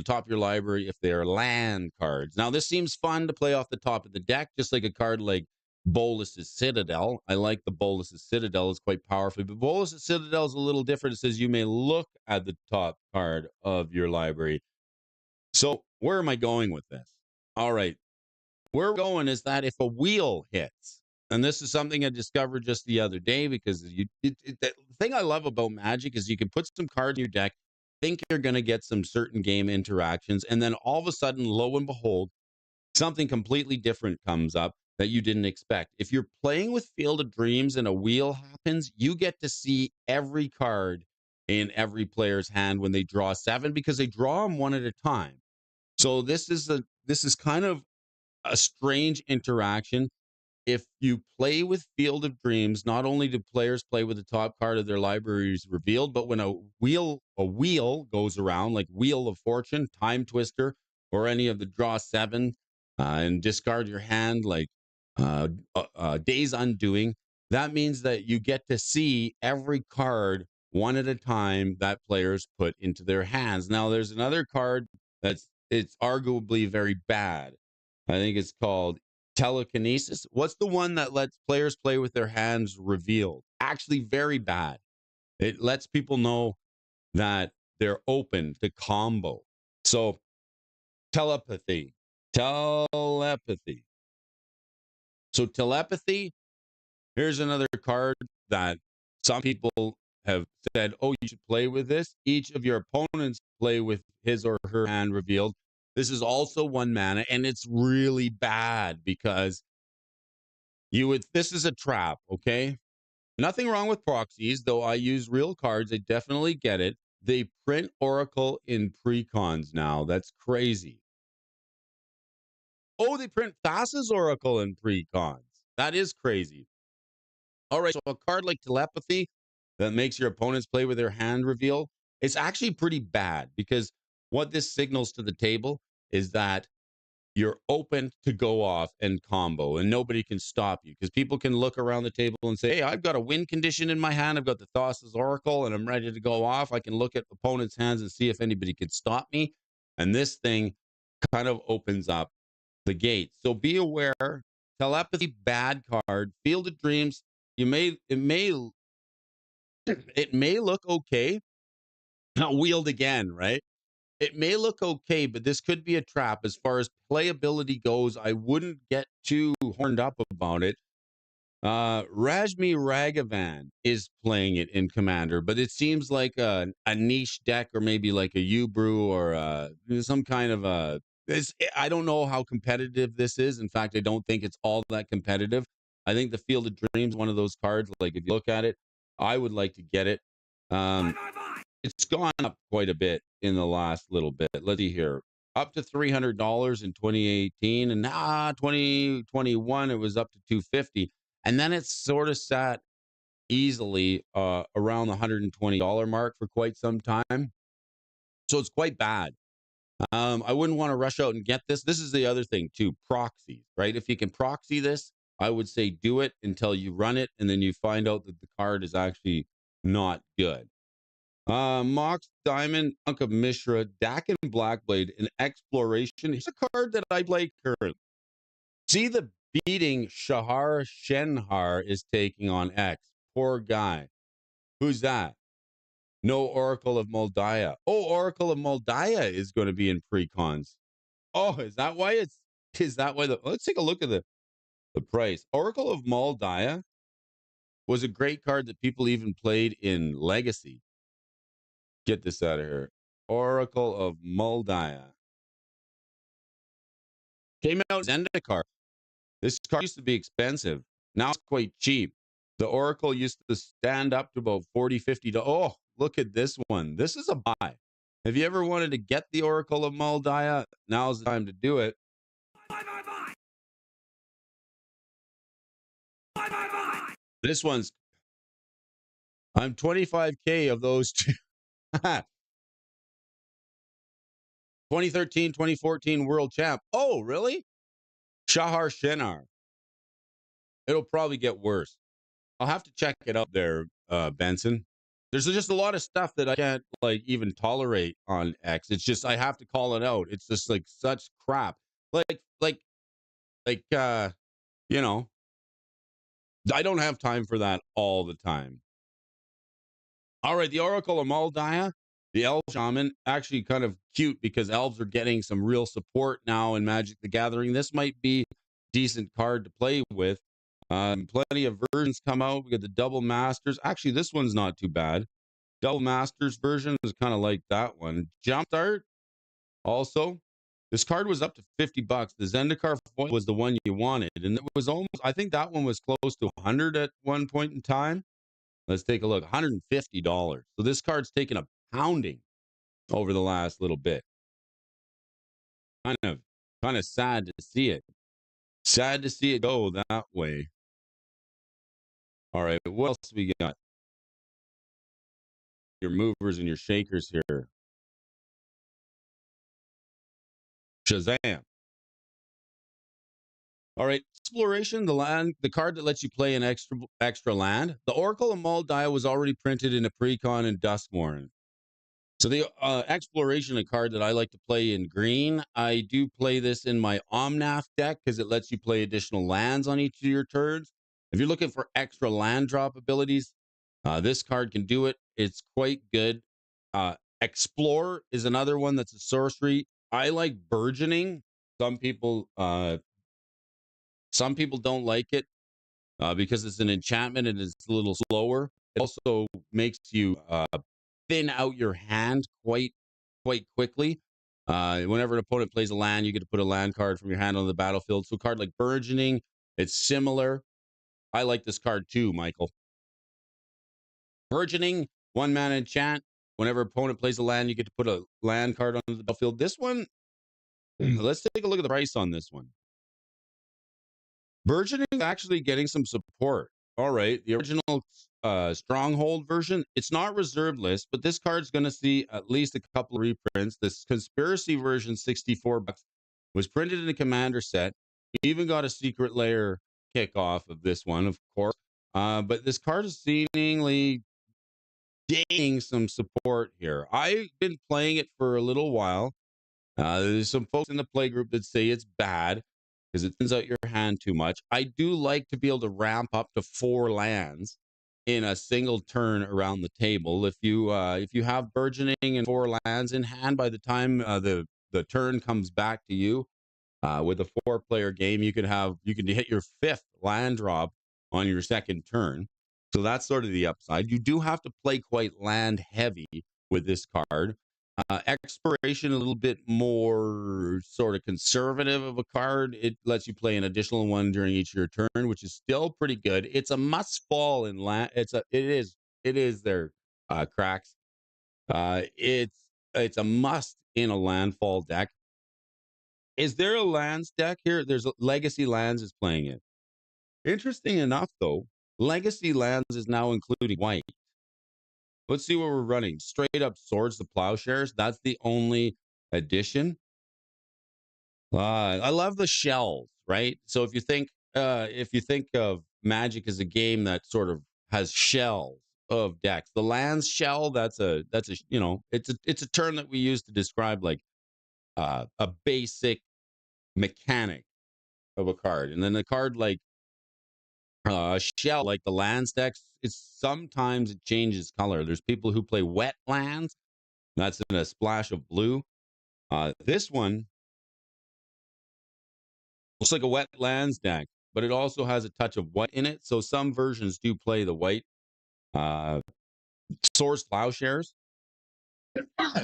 top of your library if they are land cards. Now, this seems fun to play off the top of the deck, just like a card like Bolus's Citadel. I like the Bolus's Citadel. It's quite powerful, but Bolus's Citadel is a little different. It says you may look at the top card of your library. So where am I going with this? All right. Where we're going is that if a wheel hits, and this is something I discovered just the other day because the thing I love about Magic is you can put some cards in your deck, think you're going to get some certain game interactions, and then all of a sudden, lo and behold, something completely different comes up that you didn't expect. If you're playing with Field of Dreams and a wheel happens, you get to see every card in every player's hand when they draw 7 because they draw them one at a time. So this is kind of a strange interaction. If you play with Field of Dreams, not only do players play with the top card of their libraries revealed, but when a wheel goes around, like Wheel of Fortune, Time Twister, or any of the draw 7, and discard your hand, like Days Undoing, that means that you get to see every card one at a time that players put into their hands. Now, there's another card it's arguably very bad. I think it's called Telekinesis. What's the one that lets players play with their hands revealed? Actually, very bad. It lets people know that they're open to combo. So, telepathy. Telepathy. So, telepathy, here's another card that some people have said, "Oh, you should play with this." Each of your opponents play with his or her hand revealed. This is also 1 mana, and it's really bad because you would. This is a trap, okay? Nothing wrong with proxies, though I use real cards. I definitely get it. They print Oracle in precons now. That's crazy. Oh, they print Thassa's Oracle in precons. That is crazy. All right, so a card like Telepathy that makes your opponents play with their hand reveal, it's actually pretty bad because what this signals to the table is that you're open to go off and combo and nobody can stop you because people can look around the table and say, hey, I've got a win condition in my hand. I've got the Thassa's Oracle and I'm ready to go off. I can look at opponents' hands and see if anybody could stop me. And this thing kind of opens up the gate. So be aware. Telepathy, bad card. Field of Dreams, it may look okay. Now wheeled again, right? It may look okay, but this could be a trap. As far as playability goes, I wouldn't get too horned up about it. Rajmi Raghavan is playing it in Commander, but it seems like a niche deck or maybe like a Ubrew or some kind of a. I don't know how competitive this is. In fact, I don't think it's all that competitive. I think the Field of Dreams, one of those cards, like if you look at it, I would like to get it. It's gone up quite a bit in the last little bit. Let's see here. Up to $300 in 2018, and now 2021 it was up to 250, and then it's sort of sat easily around the $120 mark for quite some time. So it's quite bad. I wouldn't want to rush out and get this. This is the other thing too, proxies, right? If you can proxy this, I would say do it until you run it, and then you find out that the card is actually not good. Mox Diamond, Anka Mishra, Dakin Blackblade, and Exploration. Here's a card that I play currently. See the beating Shahar Shenhar is taking on X. Poor guy. Who's that? No Oracle of Moldiah. Oh, Oracle of Moldiah is going to be in precons. Oh, is that why let's take a look at the price. Oracle of Moldiah was a great card that people even played in Legacy. Get this out of here. Oracle of Moldiah. Came out Zendikar. This card used to be expensive. Now it's quite cheap. The Oracle used to stand up to about 40, 50. Oh, look at this one. This is a buy. Have you ever wanted to get the Oracle of Moldiah? Now's the time to do it. This one's, I'm 25K of those two. 2013, 2014 world champ. Oh, really? Shahar Shenar. It'll probably get worse. I'll have to check it out there, Benson. There's just a lot of stuff that I can't like even tolerate on X. It's just I have to call it out. It's just like such crap. Like you know, I don't have time for that all the time. All right, the Oracle of Moldiah, the Elf Shaman, actually kind of cute because elves are getting some real support now in Magic the Gathering. This might be a decent card to play with. Plenty of versions come out. We got the Double Masters. Actually, this one's not too bad. Double Masters version is kind of like that one. Jumpstart also. This card was up to $50. The Zendikar foil was the one you wanted, and it was almost. I think that one was close to 100 at one point in time. Let's take a look. $150. So this card's taken a pounding over the last little bit. Kind of sad to see it. Sad to see it go that way. All right, what else we got? Your movers and your shakers here. Shazam. All right, Exploration, the card that lets you play an extra land. The Oracle of Moldiah was already printed in a precon in Duskmourn. So the Exploration, a card that I like to play in green. I do play this in my Omnath deck because it lets you play additional lands on each of your turns. If you're looking for extra land drop abilities, this card can do it. It's quite good. Explore is another one that's a sorcery. I like Burgeoning. Some people don't like it because it's an enchantment and it's a little slower. It also makes you thin out your hand quite quickly. Whenever an opponent plays a land, you get to put a land card from your hand on the battlefield. So a card like Burgeoning, it's similar. I like this card too, Michael. Burgeoning, 1 mana enchant. Whenever opponent plays a land, you get to put a land card on the battlefield. This one, let's take a look at the price on this one. Burgeoning is actually getting some support. All right. The original Stronghold version, it's not reserved list, but this card's going to see at least a couple of reprints. This Conspiracy version, $64, was printed in a commander set. You even got a secret layer kickoff of this one, of course. But this card is seemingly gaining some support here. I've been playing it for a little while. There's some folks in the play group that say it's bad because it thins out your hand too much. I do like to be able to ramp up to 4 lands in a single turn around the table. If you have Burgeoning and 4 lands in hand by the time the turn comes back to you, with a 4-player game, you can hit your 5th land drop on your second turn. So that's sort of the upside. You do have to play quite land heavy with this card. Expiration, a little bit more sort of conservative of a card. It lets you play an additional one during each of your turn, which is still pretty good. It's a must fall in land. It is their cracks. It's a must in a landfall deck. Is there a lands deck here? There's Legacy Lands is playing it. Interesting enough, though, Legacy Lands is now including white. Let's see what we're running. Straight up Swords to Plowshares. That's the only addition. I love the shells, right? So if you think of Magic as a game that sort of has shells of decks, the lands shell, that's a it's a term that we use to describe like a basic mechanic of a card. And then the card like shell, like the lands decks, sometimes it changes color. There's people who play wet lands. That's in a splash of blue. This one looks like a wet lands deck, but it also has a touch of white in it. So some versions do play the white. Swords Plowshares,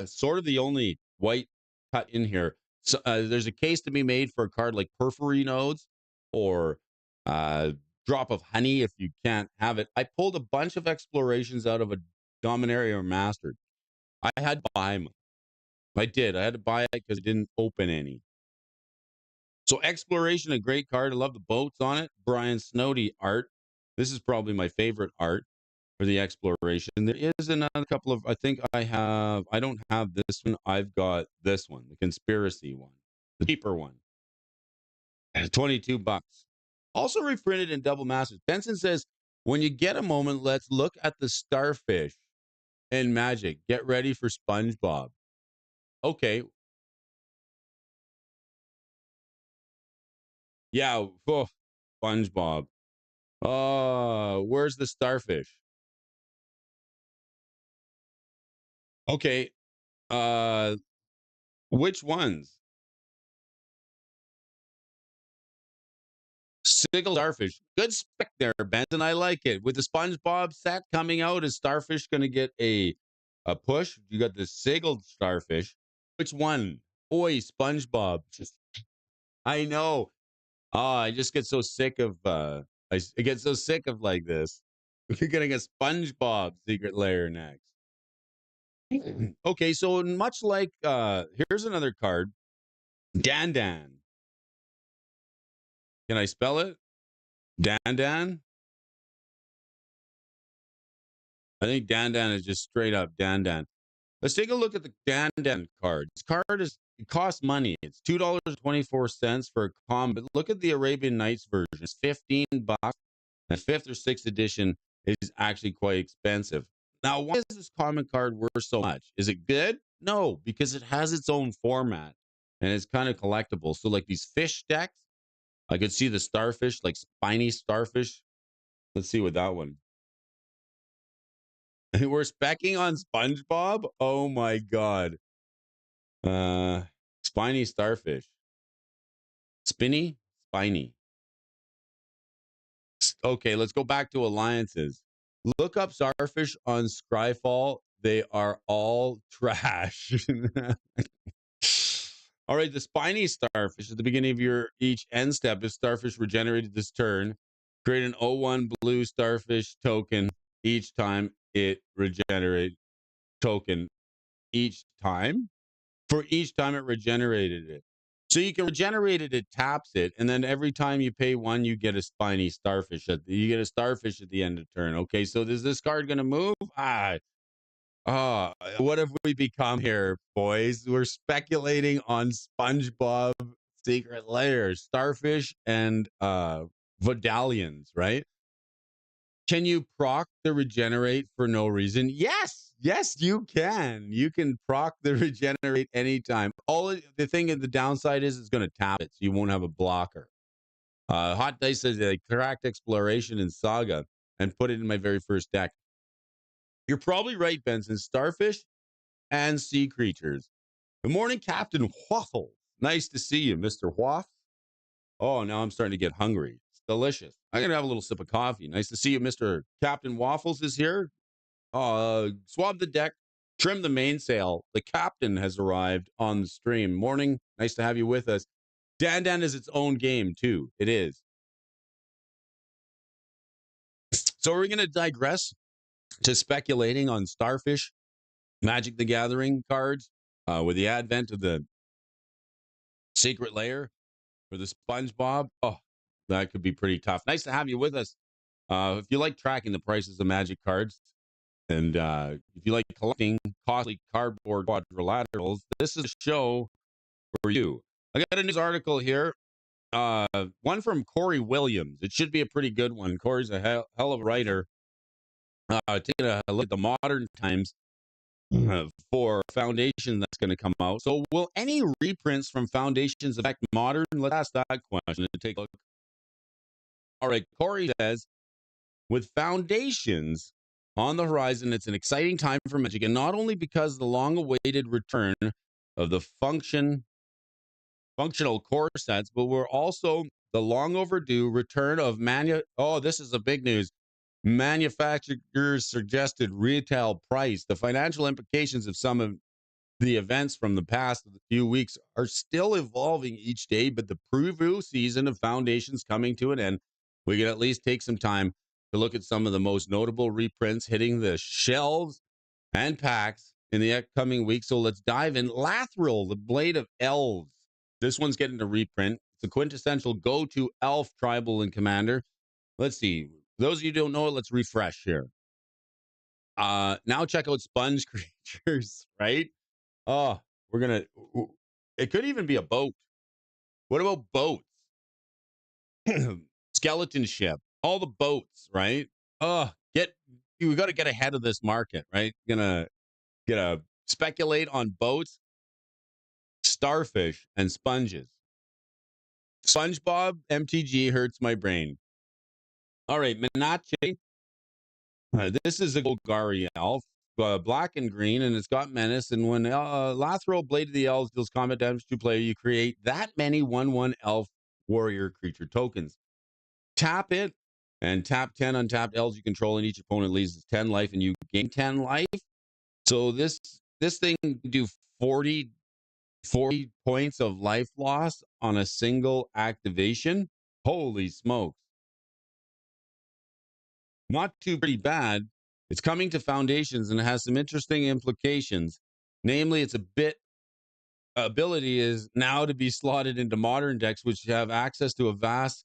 sort of the only white cut in here. So there's a case to be made for a card like Periphery Nodes or Drop of Honey if you can't have it. I pulled a bunch of explorations out of a Dominaria Mastered. I had to buy them. I did. I had to buy it because it didn't open any. So Exploration, a great card. I love the boats on it. Brian Snowdy art. This is probably my favorite art for the Exploration. There is another couple of, I don't have this one. I've got this one, the Conspiracy one, the cheaper one. $22. Also reprinted in double masters. Benson says, when you get a moment, let's look at the starfish in Magic. Get ready for SpongeBob. Okay. Yeah. Oh, SpongeBob. Where's the starfish? Okay. Which ones? Sigil Starfish. Good spec there, Benson. I like it. With the SpongeBob set coming out, is Starfish going to get a push? You got the Sigil Starfish. Which one? Oi, SpongeBob. I know. Oh, I just get so sick of I get so sick of like this. We're getting a SpongeBob secret layer next. Okay, so much like here's another card. Dan Dan. Can I spell it? Dan Dan? I think Dan Dan is just straight up Dan Dan. Let's take a look at the Dan Dan card. This card it costs money. It's $2.24 for a common. But look at the Arabian Nights version. It's $15. The 5th or 6th edition is actually quite expensive. Now, why is this common card worth so much? Is it good? No, because it has its own format and it's kind of collectible. So, like these fish decks, I could see the starfish, like spiny starfish. Let's see what that one. We're specking on SpongeBob. Oh my god. Spiny starfish. Spinny, spiny. Okay, let's go back to alliances. Look up Starfish on Scryfall. They are all trash. All right, the spiny starfish at the beginning of your each end step. If starfish regenerated this turn, create an O1 blue starfish token each time it regenerated token each time for each time it regenerated it. So you can regenerate it, it taps it, and then every time you pay one, you get a spiny starfish. You get a starfish at the end of turn. Okay, so is this card going to move? What have we become here, boys? We're speculating on SpongeBob Secret Lair, starfish, and Vidalians, right? Can you proc the regenerate for no reason? Yes, yes, you can. You can proc the regenerate anytime. The thing the downside is it's going to tap it, so you won't have a blocker. Hot Dice says they cracked exploration in Saga and put it in my very first deck. You're probably right, Benson. Starfish and sea creatures. Good morning, Captain Waffle. Nice to see you, Mr. Waff. Oh, now I'm starting to get hungry. It's delicious. I'm gonna have a little sip of coffee. Nice to see you, Mr. Captain Waffles is here. Swab the deck, trim the mainsail. The captain has arrived on the stream. Morning. Nice to have you with us. Dan Dan is its own game, too. It is. So we're gonna digress to speculating on Starfish, Magic the Gathering cards, with the advent of the Secret Lair for the SpongeBob. Oh, that could be pretty tough. Nice to have you with us. If you like tracking the prices of Magic cards, and if you like collecting costly cardboard quadrilaterals, this is a show for you. I got a news article here, one from Corey Williams. It should be a pretty good one. Corey's a hell of a writer. Taking a look at the modern times for Foundation that's going to come out. So, will any reprints from Foundations affect modern? Let's ask that question and take a look. All right, Corey says, with Foundations on the horizon, it's an exciting time for Magic, and not only because the long-awaited return of the functional core sets, but we're also the long overdue return of this is a big news. Manufacturers suggested retail price. The financial implications of some of the events from the past few weeks are still evolving each day, but the preview season of Foundations coming to an end. We can at least take some time to look at some of the most notable reprints hitting the shelves and packs in the upcoming week. So let's dive in. Lathril, the Blade of Elves. This one's getting a reprint. It's a quintessential go-to elf tribal and commander. Let's see. Those of you who don't know it, let's refresh here. Now check out Sponge Creatures, right? Oh, it could even be a boat. What about boats? Skeleton ship, all the boats, right? We got to get ahead of this market, right? Gonna speculate on boats, starfish, and sponges. SpongeBob MTG hurts my brain. All right, Minache. This is a Golgari elf, black and green, and it's got menace. And when Lathril, Blade of the Elves, deals combat damage to player, you create that many 1/1 elf warrior creature tokens. Tap it, and tap 10 untapped elves you control, and each opponent leaves 10 life, and you gain 10 life. So this thing can do 40 points of life loss on a single activation. Holy smokes. Not too pretty bad. It's coming to Foundations and it has some interesting implications. Namely, its ability is now to be slotted into modern decks, which have access to a vast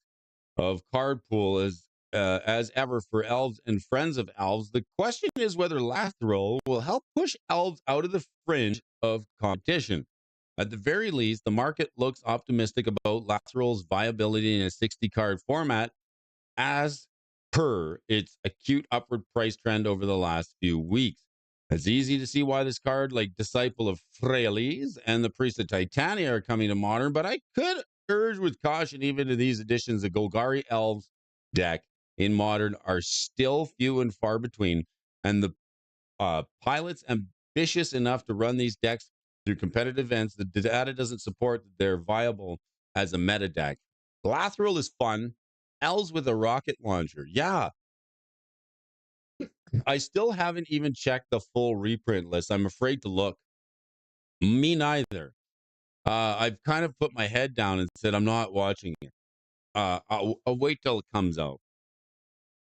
of card pool as ever for elves and friends of elves. The question is whether Lathril will help push elves out of the fringe of competition. At the very least, the market looks optimistic about Lathril's viability in a 60 card format as per its acute upward price trend over the last few weeks. It's easy to see why this card, like Disciple of Freyalise and the Priest of Titania, are coming to modern, but I could urge with caution even to these additions. The Golgari Elves deck in modern are still few and far between, and the pilots ambitious enough to run these decks through competitive events, the data doesn't support that they're viable as a meta deck. Lathril is fun. Elves with a rocket launcher. Yeah. I still haven't even checked the full reprint list. I'm afraid to look. Me neither. I've kind of put my head down and said I'm not watching it. I'll wait till it comes out.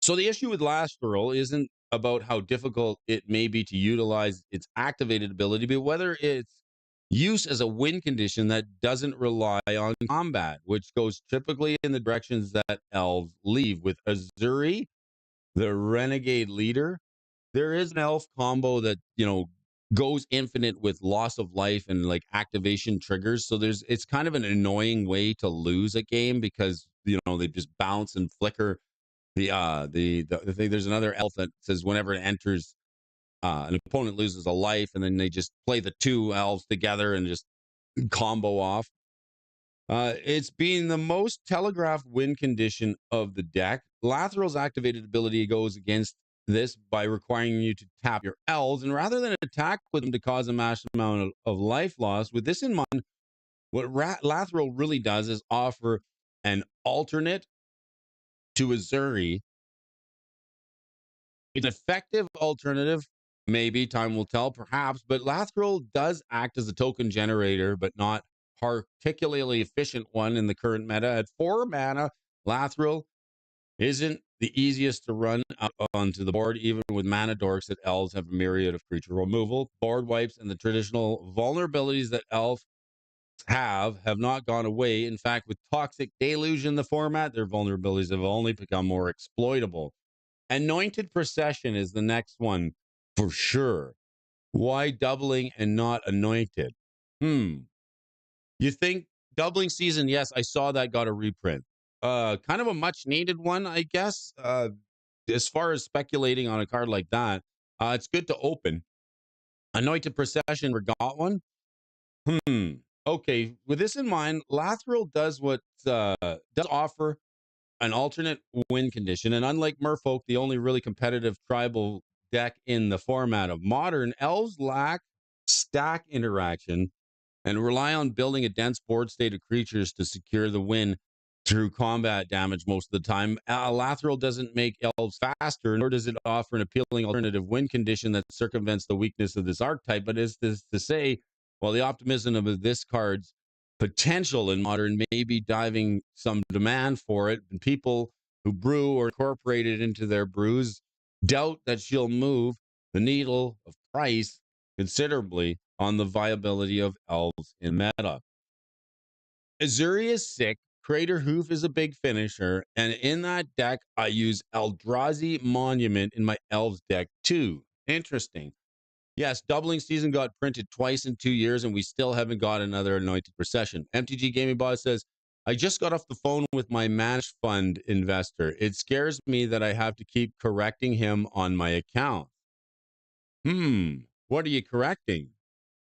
So the issue with Last Earl isn't about how difficult it may be to utilize its activated ability, but whether its use as a win condition that doesn't rely on combat, which goes typically in the directions that elves leave. With Azuri, the renegade leader, there is an elf combo that, goes infinite with loss of life and like activation triggers. So it's kind of an annoying way to lose a game because, they just bounce and flicker the thing. There's another elf that says whenever it enters, an opponent loses a life, and then they just play the two elves together and just combo off. It's being the most telegraphed win condition of the deck. Lathrel's activated ability goes against this by requiring you to tap your elves, and rather than attack with them to cause a massive amount of life loss. With this in mind, what Lathrel really does is offer an alternate to Azuri. It's an effective alternative. Maybe time will tell, perhaps, but Lathrel does act as a token generator, but not particularly efficient one in the current meta. At 4 mana, Lathrel isn't the easiest to run out onto the board, even with mana dorks that elves have a myriad of creature removal, board wipes, and the traditional vulnerabilities that elves have not gone away. In fact, with Toxic Deluge in the format, their vulnerabilities have only become more exploitable. Anointed Procession is the next one for sure. Why doubling and not anointed? You think doubling season? Yes, I saw that got a reprint. Kind of a much needed one, I guess. As far as speculating on a card like that, it's good to open. Anointed Procession, we got one. Okay, with this in mind, Lathrel does offer an alternate win condition. And unlike Merfolk, the only really competitive tribal deck in the format of Modern, elves lack stack interaction and rely on building a dense board state of creatures to secure the win through combat damage most of the time. Lathrel doesn't make elves faster, nor does it offer an appealing alternative win condition that circumvents the weakness of this archetype. But is this to say, well, the optimism of this card's potential in Modern may be driving some demand for it, and people who brew or incorporate it into their brews doubt that she'll move the needle of price considerably on the viability of elves in meta. Azuri is sick. Crater Hoof is a big finisher. And in that deck, I use Eldrazi Monument in my elves deck too. Interesting. Yes, doubling season got printed twice in 2 years, and we still haven't got another Anointed Procession. MTG Gaming Boss says, I just got off the phone with my managed fund investor. It scares me that I have to keep correcting him on my account. What are you correcting?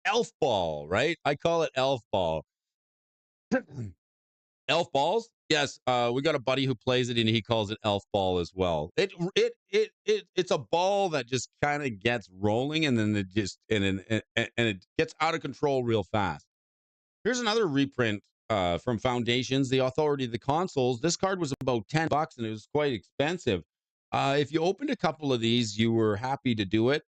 Elf ball, right? I call it elf ball. Elf balls? Yes, we got a buddy who plays it, and he calls it elf ball as well. It's a ball that just kind of gets rolling, and then it gets out of control real fast. Here's another reprint from Foundations, The Authority of the Consoles. This card was about $10, and it was quite expensive. If you opened a couple of these, you were happy to do it.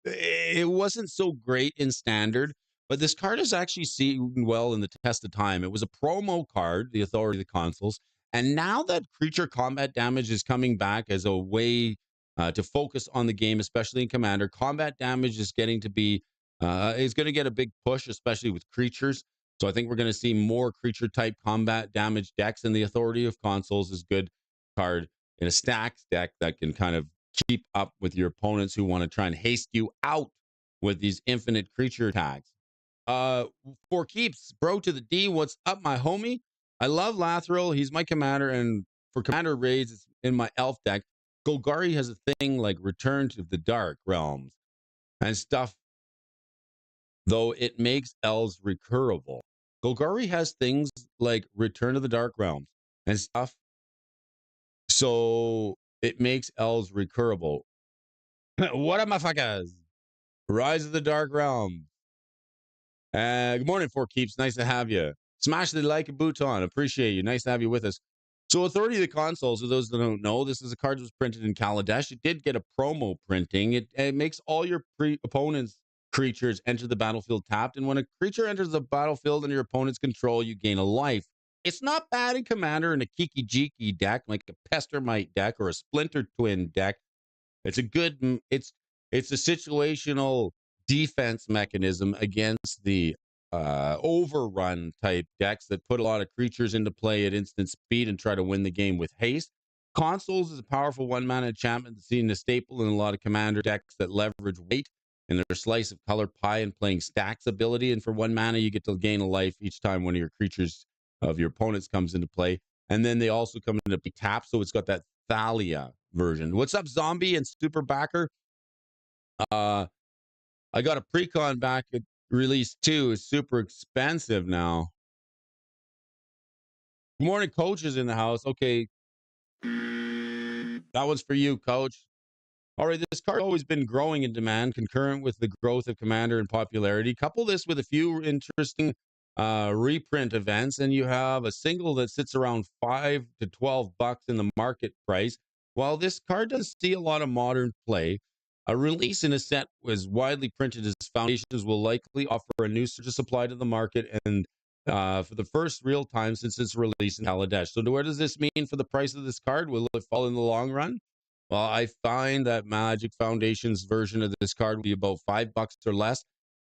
It wasn't so great in Standard, but this card is actually seen well in the test of time. It was a promo card, The Authority of the Consoles, and now that creature combat damage is coming back as a way to focus on the game, especially in Commander, combat damage is getting to be is going to get a big push, especially with creatures. So I think we're going to see more creature type combat damage decks, and the Authority of Consoles is good card in a stacks deck that can kind of keep up with your opponents who want to try and haste you out with these infinite creature attacks. For keeps, bro to the D, what's up, my homie? I love Lathrel. He's my commander, and for commander raids, it's in my elf deck. Golgari has a thing like Return to the Dark Realms and stuff, though it makes elves recurable. Golgari has things like Return to the Dark Realms and stuff, so it makes elves recurable. What up, motherfuckers? Rise of the Dark Realm. Good morning, Four Keeps. Nice to have you. Smash the like button. Appreciate you. Nice to have you with us. So, Authority of the Consoles, for those that don't know, this is a card that was printed in Kaladesh. It did get a promo printing. It makes all your opponent's creatures enter the battlefield tapped. And when a creature enters the battlefield under your opponent's control, you gain a life. It's not bad in Commander in a Kiki Jiki deck, like a Pestermite deck or a Splinter Twin deck. It's a good. It's a situational defense mechanism against the overrun type decks that put a lot of creatures into play at instant speed and try to win the game with haste. Consoles is a powerful one mana enchantment that's seen a staple in a lot of commander decks that leverage weight and their slice of color pie and playing stacks ability. And for one mana, you get to gain a life each time one of your creatures of your opponents comes into play. And then they also come into tap, so it's got that Thalia version. What's up, Zombie and Super Backer? I got a precon back at release 2. It's super expensive now. Good morning, Coach is in the house. Okay. That one's for you, Coach. All right, this card has always been growing in demand, concurrent with the growth of Commander in popularity. Couple this with a few interesting reprint events, and you have a single that sits around $5 to $12 in the market price. While this card does see a lot of modern play, a release in a set was widely printed as Foundations will likely offer a new surge of supply to the market and for the first real time since its release in Kaladesh. So, where does this mean for the price of this card? Will it fall in the long run? Well, I find that Magic Foundation's version of this card will be about $5 or less.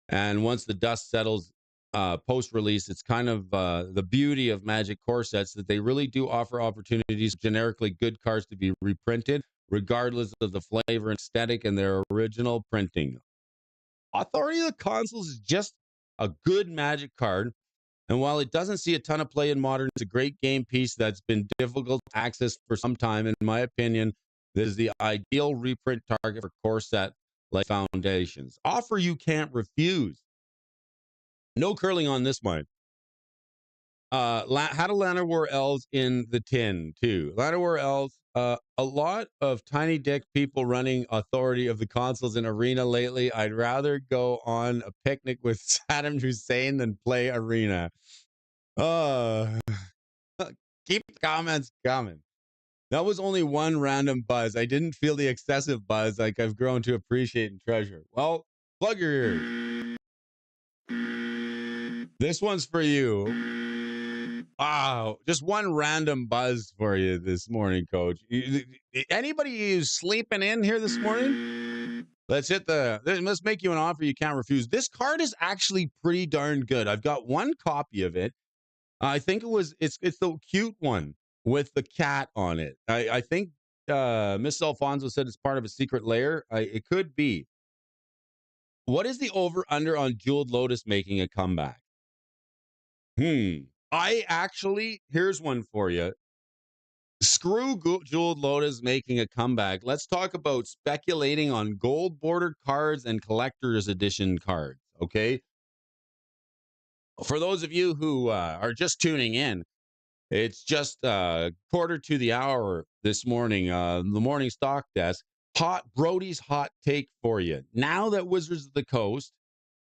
And once the dust settles post-release, it's kind of the beauty of Magic core sets that they really do offer opportunities for generically good cards to be reprinted, regardless of the flavor and aesthetic and their original printing. Authority of the Consoles is just a good Magic card. And while it doesn't see a ton of play in Modern, it's a great game piece that's been difficult to access for some time. In my opinion, this is the ideal reprint target for core set like Foundations. Offer you can't refuse. No curling on this one. Had a Llanowar Elves in the tin too. Llanowar Elves, a lot of tiny dick people running Authority of the Consoles in Arena lately. I'd rather go on a picnic with Saddam Hussein than play Arena. Keep the comments coming. That was only one random buzz. I didn't feel the excessive buzz like I've grown to appreciate and treasure. Well, plug your ears. This one's for you. Wow, just one random buzz for you this morning, Coach. Anybody who's sleeping in here this morning? Let's make you an offer you can't refuse. This card is actually pretty darn good. I've got one copy of it. I think it's the cute one with the cat on it. I think Miss Alfonso said it's part of a secret layer. It could be. What is the over under on Jeweled Lotus making a comeback? Here's one for you. Screw Jeweled Lotus making a comeback. Let's talk about speculating on gold bordered cards and collector's edition cards. Okay. For those of you who are just tuning in, it's just quarter to the hour this morning. The morning stock desk. Brody's hot take for you. Now that Wizards of the Coast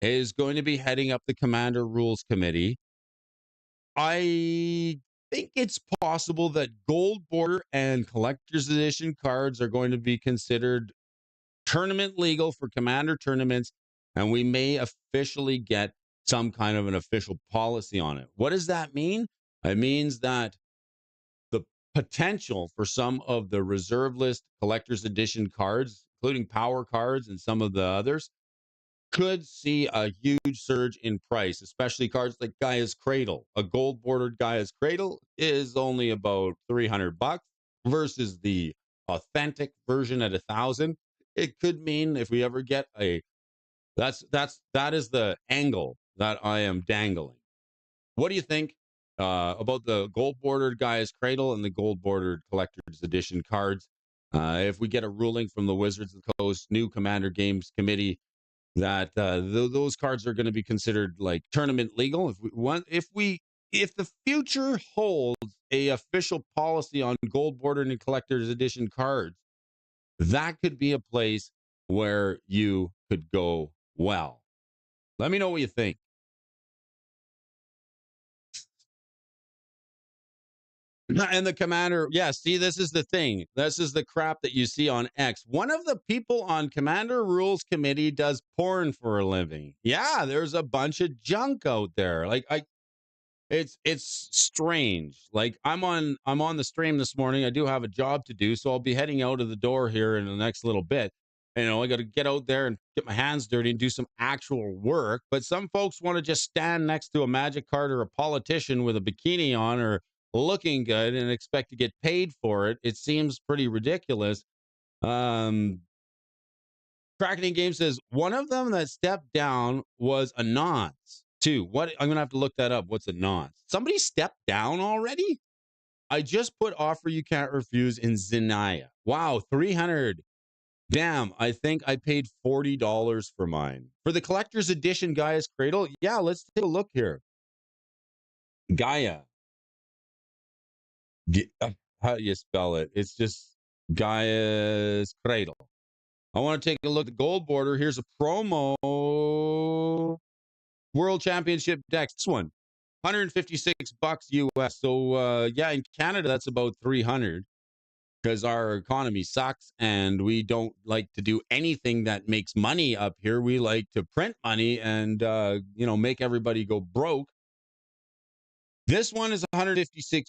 is going to be heading up the Commander Rules Committee, I think it's possible that gold border and collector's edition cards are going to be considered tournament legal for Commander tournaments, and we may officially get some kind of an official policy on it. What does that mean? It means that the potential for some of the reserve list collector's edition cards, including power cards and some of the others, could see a huge surge in price, especially cards like Gaia's Cradle. A gold bordered Gaia's Cradle is only about $300 versus the authentic version at 1,000. It could mean if we ever get that is the angle that I am dangling. What do you think about the gold bordered Gaia's Cradle and the gold bordered collector's edition cards? If we get a ruling from the Wizards of the Coast new Commander Games Committee that those cards are going to be considered like tournament legal, if the future holds a official policy on gold bordered and collector's edition cards, that could be a place where you could go. Well, let me know what you think. And the commander, yeah, see, this is the thing. This is the crap that you see on X. One of the people on Commander Rules Committee does porn for a living. Yeah, there's a bunch of junk out there. Like it's strange. Like I'm on the stream this morning. I do have a job to do, so I'll be heading out of the door here in the next little bit. I got to get out there and get my hands dirty and do some actual work. But some folks want to just stand next to a magic card or a politician with a bikini on or looking good and expect to get paid for it. It seems pretty ridiculous. Um, Crackening Game says one of them that stepped down was a nonce too. What I'm gonna have to look that up. What's a nonce? Somebody stepped down already? I just put offer you can't refuse in Zenaya. Wow, 300. Damn, I think I paid $40 for mine. For the collector's edition Gaia's Cradle, yeah, let's take a look here. Gaia. How do you spell it? It's just Gaia's Cradle. I want to take a look at the gold border. Here's a promo World Championship decks. This one, $156 US. So yeah, in Canada that's about 300 because our economy sucks and we don't like to do anything that makes money up here. We like to print money and make everybody go broke. This one is $156.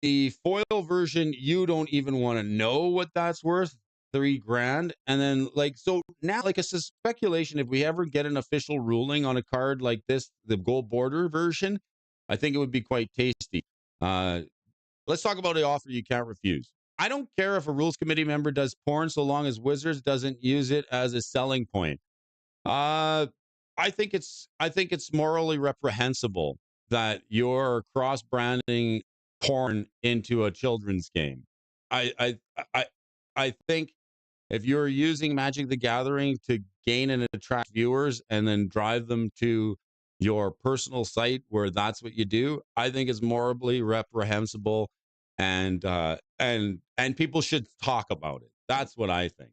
The foil version, you don't even want to know what that's worth. $3,000. And then so now it's a speculation. If we ever get an official ruling on a card like this, the gold border version, I think it would be quite tasty. Let's talk about the offer you can't refuse. I don't care if a rules committee member does porn so long as Wizards doesn't use it as a selling point. I think it's morally reprehensible that you're cross branding porn into a children's game. I I I think if you're using Magic the Gathering to gain and attract viewers and then drive them to your personal site where that's what you do, I think it's morally reprehensible and people should talk about it. That's what I think.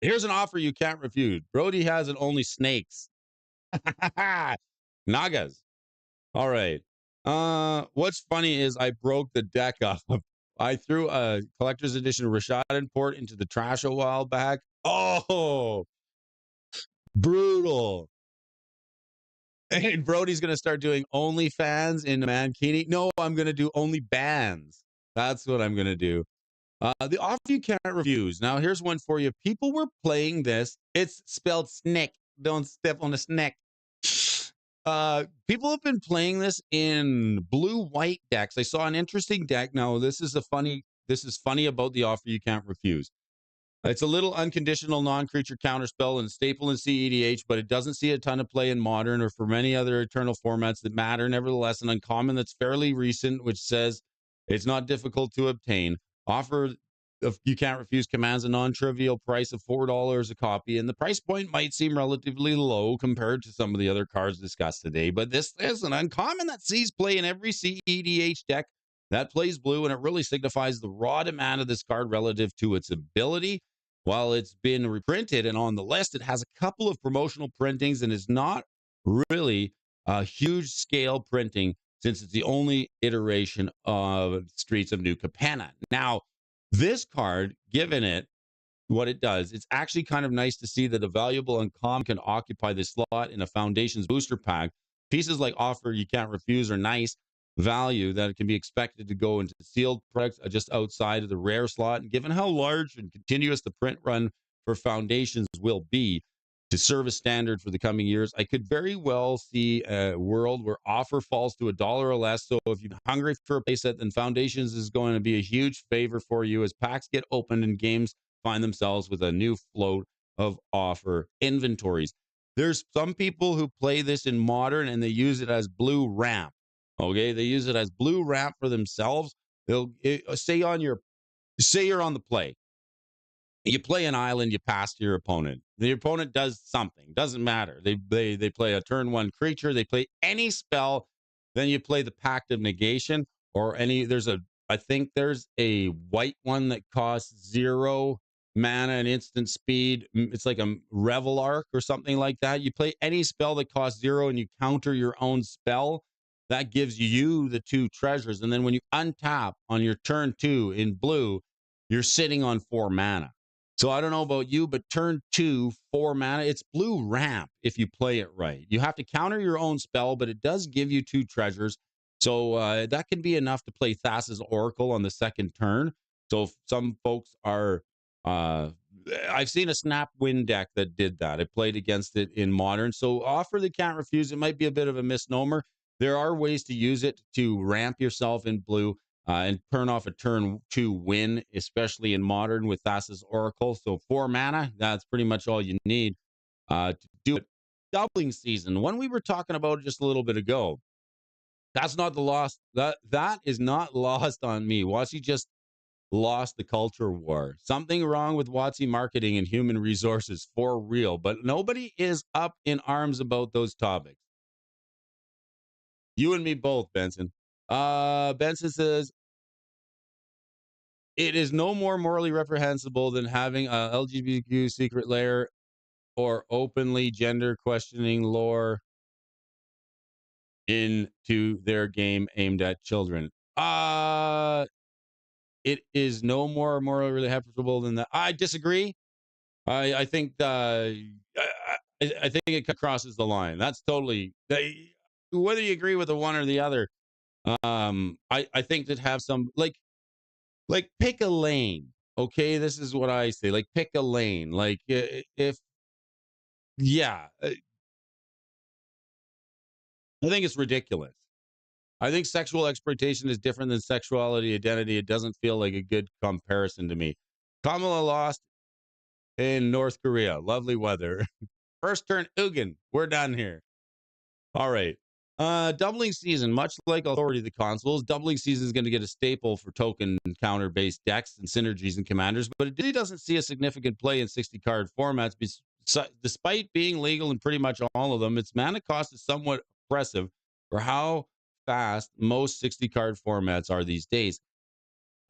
Here's an offer you can't refuse. Brody has it only snakes. Nagas. All right. What's funny is I broke the deck up. I threw a collector's edition Rashad import into the trash a while back. Oh, brutal. And Brody's going to start doing OnlyFans in Mankini. No, I'm going to do only bands. That's what I'm going to do. The offer you can't refuse. Now, here's one for you. People were playing this. It's spelled snick. Don't step on a snick. People have been playing this in blue-white decks. I saw an interesting deck. Now, this is funny about the offer you can't refuse. It's a little unconditional non-creature counterspell and a staple in CEDH, but it doesn't see a ton of play in Modern or for many other Eternal formats that matter. Nevertheless, an uncommon that's fairly recent, which says it's not difficult to obtain. Offer you can't refuse commands a non-trivial price of $4 a copy, and the price point might seem relatively low compared to some of the other cards discussed today, but this is an uncommon that sees play in every CEDH deck that plays blue, and it really signifies the raw demand of this card relative to its ability. While it's been reprinted and on the list, it has a couple of promotional printings and is not really a huge scale printing since it's the only iteration of Streets of New Capenna. Now, this card, given it what it does, it's actually kind of nice to see that a valuable uncommon can occupy this slot in a Foundations booster pack. Pieces like Offer You Can't Refuse are nice value that it can be expected to go into sealed products just outside of the rare slot. And given how large and continuous the print run for Foundations will be to serve a standard for the coming years, I could very well see a world where Offer falls to $1 or less. So if you're hungry for a playset, then Foundations is going to be a huge favor for you as packs get opened and games find themselves with a new float of Offer inventories. There's some people who play this in Modern and they use it as blue ramp. Okay, they use it as blue ramp for themselves. They'll say you're on the play. You play an island, you pass to your opponent. The opponent does something. Doesn't matter. They play a turn one creature. They play any spell. Then you play the Pact of Negation or any. I think there's a white one that costs 0 mana and instant speed. It's like a Revel Arc or something like that. You play any spell that costs 0 and you counter your own spell. that gives you the 2 treasures. And then when you untap on your turn 2 in blue, you're sitting on 4 mana. So I don't know about you, but turn 2, 4 mana, it's blue ramp if you play it right. You have to counter your own spell, but it does give you 2 treasures. So that can be enough to play Thassa's Oracle on the second turn. So if some folks are, uh, I've seen a Snap Wind deck that did that. I played against it in Modern. So offer they can't refuse. It might be a bit of a misnomer. There are ways to use it to ramp yourself in blue and turn off a turn 2 win, especially in Modern with Thassa's Oracle. So 4 mana, that's pretty much all you need to do it. Doubling season, one we were talking about just a little bit ago. That's not the lost. That is not lost on me. Watsy just lost the culture war. Something wrong with Watsy marketing and human resources for real, but nobody is up in arms about those topics. You and me both, Benson. Benson says, it is no more morally reprehensible than having a LGBTQ secret layer or openly gender questioning lore into their game aimed at children. It is no more morally reprehensible than that. I disagree. I think I think it crosses the line. That's totally whether you agree with the one or the other. I think that have some like pick a lane. Okay, this is what I say. Like pick a lane. Like if yeah, I think it's ridiculous. I think sexual exploitation is different than sexuality identity. It doesn't feel like a good comparison to me. Kamala lost in North Korea. Lovely weather. First turn, Ugin. We're done here. All right. Doubling season, much like Authority of the Consoles, doubling season is going to get a staple for token counter based decks and synergies and commanders, but it really doesn't see a significant play in 60 card formats. Despite being legal in pretty much all of them, its mana cost is somewhat oppressive for how fast most 60 card formats are these days.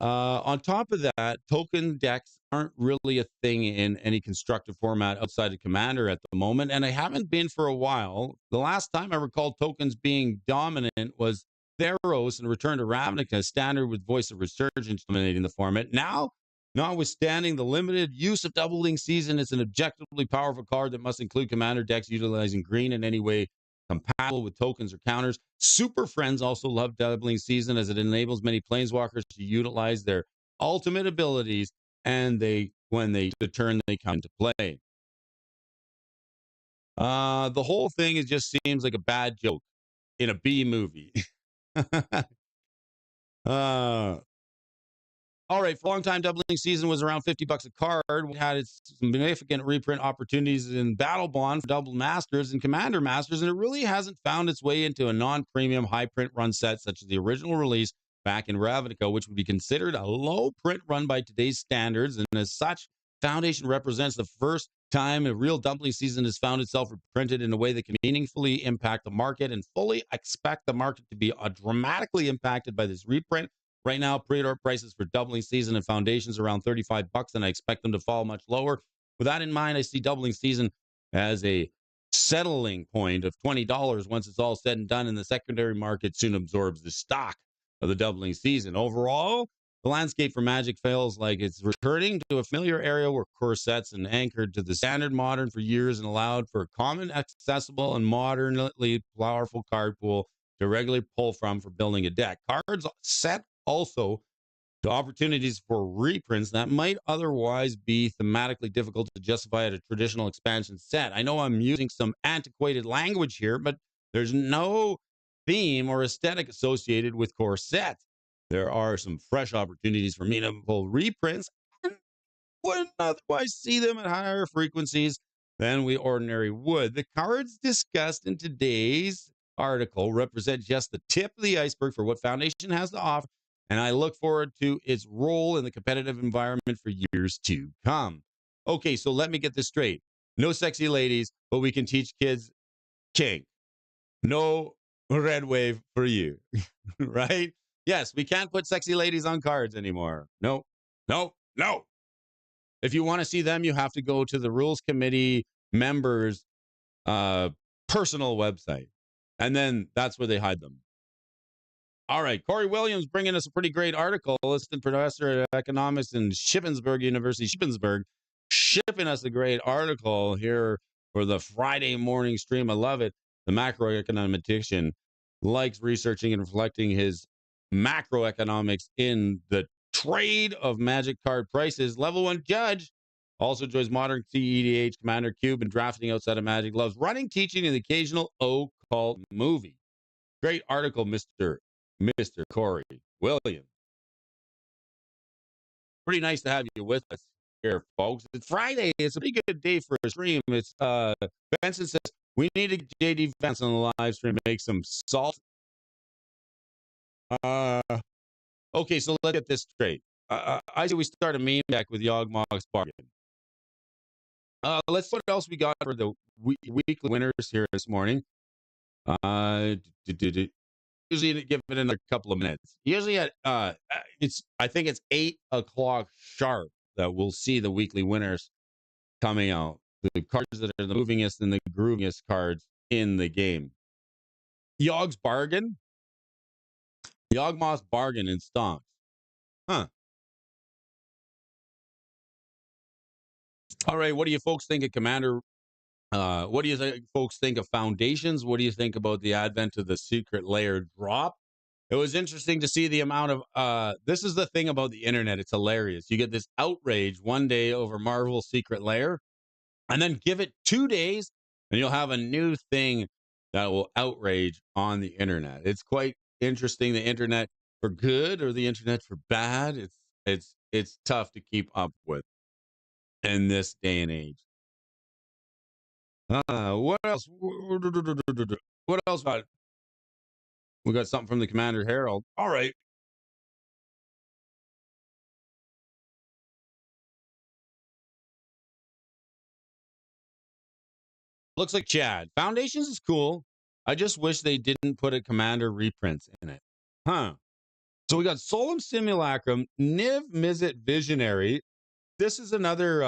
On top of that, token decks aren't really a thing in any constructive format outside of Commander at the moment, and they haven't been for a while. The last time I recall tokens being dominant was Theros and Return to Ravnica, standard with Voice of Resurgence dominating the format. Now, notwithstanding the limited use of Doubling Season, it's an objectively powerful card that must include Commander decks utilizing green in any way compatible with tokens or counters. Super Friends also love Doubling Season as it enables many planeswalkers to utilize their ultimate abilities and when they the turn they come into play. The whole thing is just seems like a bad joke in a B movie. uh All right, for a long time, Doubling Season was around $50 a card. We had its significant reprint opportunities in Battle Bond for Double Masters and Commander Masters, and it really hasn't found its way into a non-premium high print run set such as the original release back in Ravnica, which would be considered a low print run by today's standards. And as such, Foundation represents the first time a real Doubling Season has found itself reprinted in a way that can meaningfully impact the market, and fully expect the market to be dramatically impacted by this reprint. Right now, pre-order prices for Doubling Season and Foundations around $35, and I expect them to fall much lower. With that in mind, I see Doubling Season as a settling point of $20 once it's all said and done, and the secondary market soon absorbs the stock of the Doubling Season. Overall, the landscape for Magic feels like it's returning to a familiar area where core sets and anchored to the standard Modern for years and allowed for a common, accessible, and modernly powerful card pool to regularly pull from for building a deck. Cards set also to opportunities for reprints that might otherwise be thematically difficult to justify at a traditional expansion set. I know I'm using some antiquated language here, but there's no theme or aesthetic associated with core sets. There are some fresh opportunities for meaningful reprints, and wouldn't otherwise see them at higher frequencies than we ordinarily would. The cards discussed in today's article represent just the tip of the iceberg for what Foundation has to offer, and I look forward to its role in the competitive environment for years to come. Okay, so let me get this straight. No sexy ladies, but we can teach kids kink. No red wave for you, right? Yes, we can't put sexy ladies on cards anymore. No, no, no. If you want to see them, you have to go to the Rules Committee members' personal website. And then that's where they hide them. All right. Corey Williams bringing us a pretty great article. Assistant professor of economics in Shippensburg University, Shippensburg, shipping us a great article here for the Friday morning stream. I love it. The macroeconomician likes researching and reflecting his macroeconomics in the trade of Magic card prices. Level 1 judge also enjoys modern CEDH, Commander Cube, and drafting outside of Magic. Loves running, teaching, and the occasional occult movie. Great article, Mr. Corey Williams. Pretty nice to have you with us here, folks. It's Friday. It's a pretty good day for a stream. It's Benson says we need to get JD Vance on the live stream, make some salt. Okay, so let's get this straight. I say we start a meme deck with Yawgmoth's bargain. Let's see what else we got for the weekly winners here this morning. Usually give it another couple of minutes. Usually at I think it's 8:00 sharp that we'll see the weekly winners coming out. The cards that are the movingest and the grooviest cards in the game. Yawg's bargain. Yawgmoth's bargain in stonks. Huh. All right, what do you folks think of Commander? What do you folks think of Foundations? What do you think about the advent of the secret layer drop? It was interesting to see the amount of this is the thing about the internet. It's hilarious. You get this outrage one day over Marvel's secret layer, and then give it 2 days, and you'll have a new thing that will outrage on the internet. It's quite interesting. The internet for good or the internet for bad. It's tough to keep up with in this day and age. What else? What else about it? We got something from the Commander Herald. All right. Looks like Chad. Foundations is cool. I just wish they didn't put a Commander reprints in it. Huh. So we got Solum Simulacrum, Niv Mizzet Visionary. This is another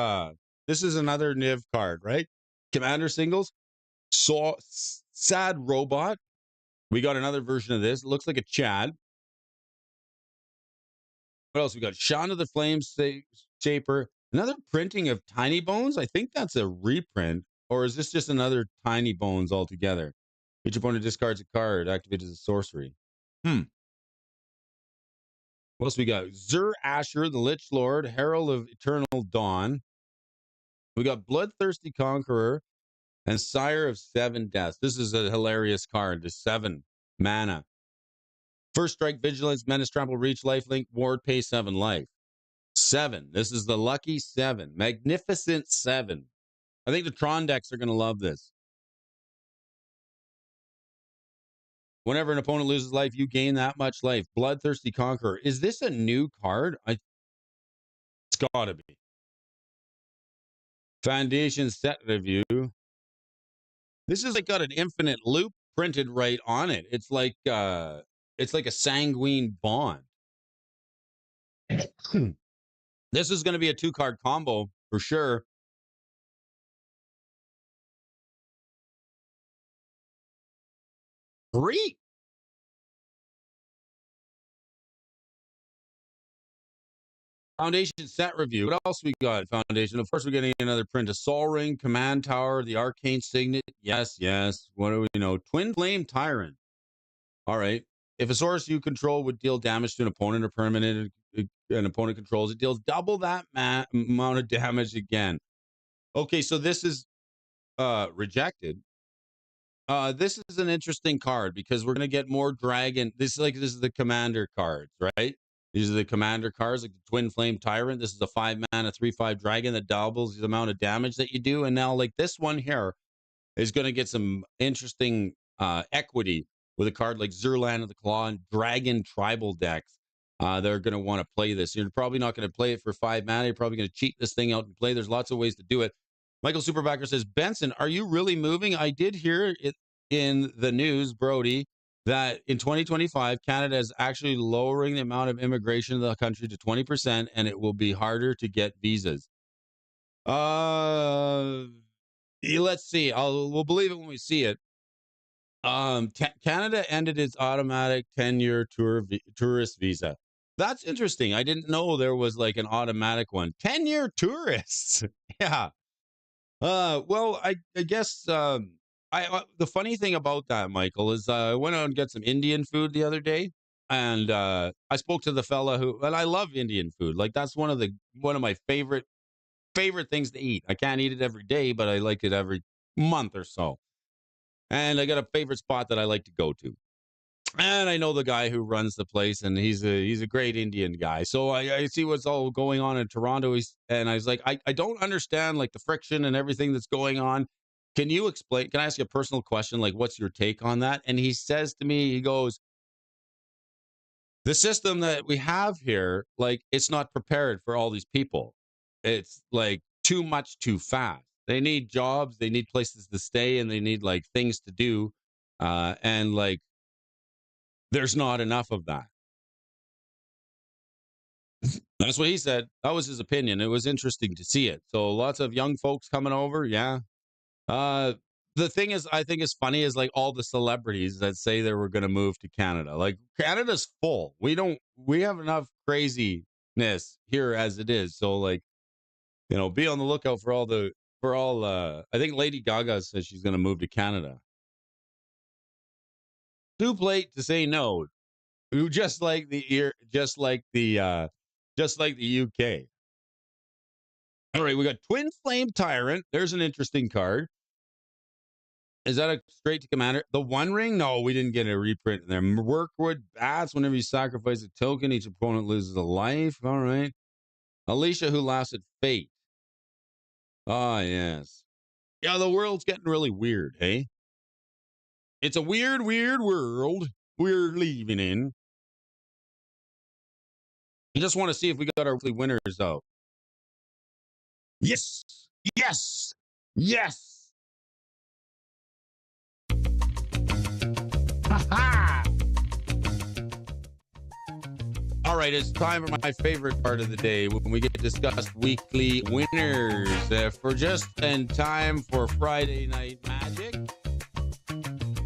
Niv card, right? Commander singles. So Sad Robot. We got another version of this. It looks like a Chad. What else we got? Shaun of the Flame Shaper. Another printing of Tiny Bones. I think that's a reprint. Or is this just another Tiny Bones altogether? Each opponent discards a card, activated as a sorcery. What else we got? Zur Asher, the Lich Lord, Herald of Eternal Dawn. We got Bloodthirsty Conqueror and Sire of Seven Deaths. This is a hilarious card. The 7 mana. First strike, vigilance, menace, trample, reach, lifelink, ward, pay 7 life. 7. This is the lucky 7. Magnificent 7. I think the Tron decks are going to love this. Whenever an opponent loses life, you gain that much life. Bloodthirsty Conqueror. Is this a new card? It's got to be. Foundation set review. This is like got an infinite loop printed right on it. It's like a sanguine bond. This is going to be a 2-card combo for sure. Great. Foundation set review. What else we got? Foundation. Of course, we're getting another print. A Sol Ring, Command Tower, the Arcane Signet. Yes. What do we know? Twin Flame Tyrant. All right. If a source you control would deal damage to an opponent or permanent an opponent controls, it deals double that amount of damage again. Okay, so this is rejected. This is an interesting card because we're going to get more dragon. This is the commander cards, right? These are the commander cards, like the Twin Flame Tyrant. This is a 5 mana 3/5 dragon that doubles the amount of damage that you do. And now, like this one here, is going to get some interesting equity with a card like Zurland of the Claw and Dragon Tribal decks. They're going to want to play this. You're probably not going to play it for 5 mana. You're probably going to cheat this thing out and play. There's lots of ways to do it. Michael Superbacker says, Benson, are you really moving? I did hear it in the news, Brody, that in 2025, Canada is actually lowering the amount of immigration in the country to 20%, and it will be harder to get visas. Let's see. We'll believe it when we see it. Canada ended its automatic 10-year tourist visa. That's interesting. I didn't know there was like an automatic one. 10-year tourists. Yeah. Well, I guess the funny thing about that, Michael, is I went out and get some Indian food the other day, and I spoke to the fella who, and I love Indian food. Like that's one of my favorite things to eat. I can't eat it every day, but I like it every month or so. And I got a favorite spot that I like to go to. And I know the guy who runs the place, and he's a great Indian guy. So I see what's all going on in Toronto. And I was like, I don't understand like the friction and everything that's going on. Can you explain? Can I ask you a personal question? Like, what's your take on that? And he says to me, he goes, the system that we have here, like, it's not prepared for all these people. It's like too much too fast. They need jobs, they need places to stay, and they need like things to do. And like, there's not enough of that. That's what he said. That was his opinion. It was interesting to see it. So lots of young folks coming over. Yeah. Uh, the thing is, I think is funny is like all the celebrities that say they were going to move to Canada. Like Canada's full. We have enough craziness here as it is. So like, be on the lookout for I think Lady Gaga says she's going to move to Canada. Too late to say no. Just like the UK. All right, we got Twin Flame Tyrant. There's an interesting card. Is that a straight to commander? The One Ring? No, we didn't get a reprint in there. Workwood Bats. Whenever you sacrifice a token, each opponent loses a life. All right. Alicia, who laughs at fate. Ah, yes. Yeah, the world's getting really weird, hey? It's a weird, weird world we're living in. I just want to see if we got our weekly winners out. Yes. Yes. Yes. Ha All right, it's time for my favorite part of the day when we get to discuss weekly winners. For just in time for Friday Night Magic,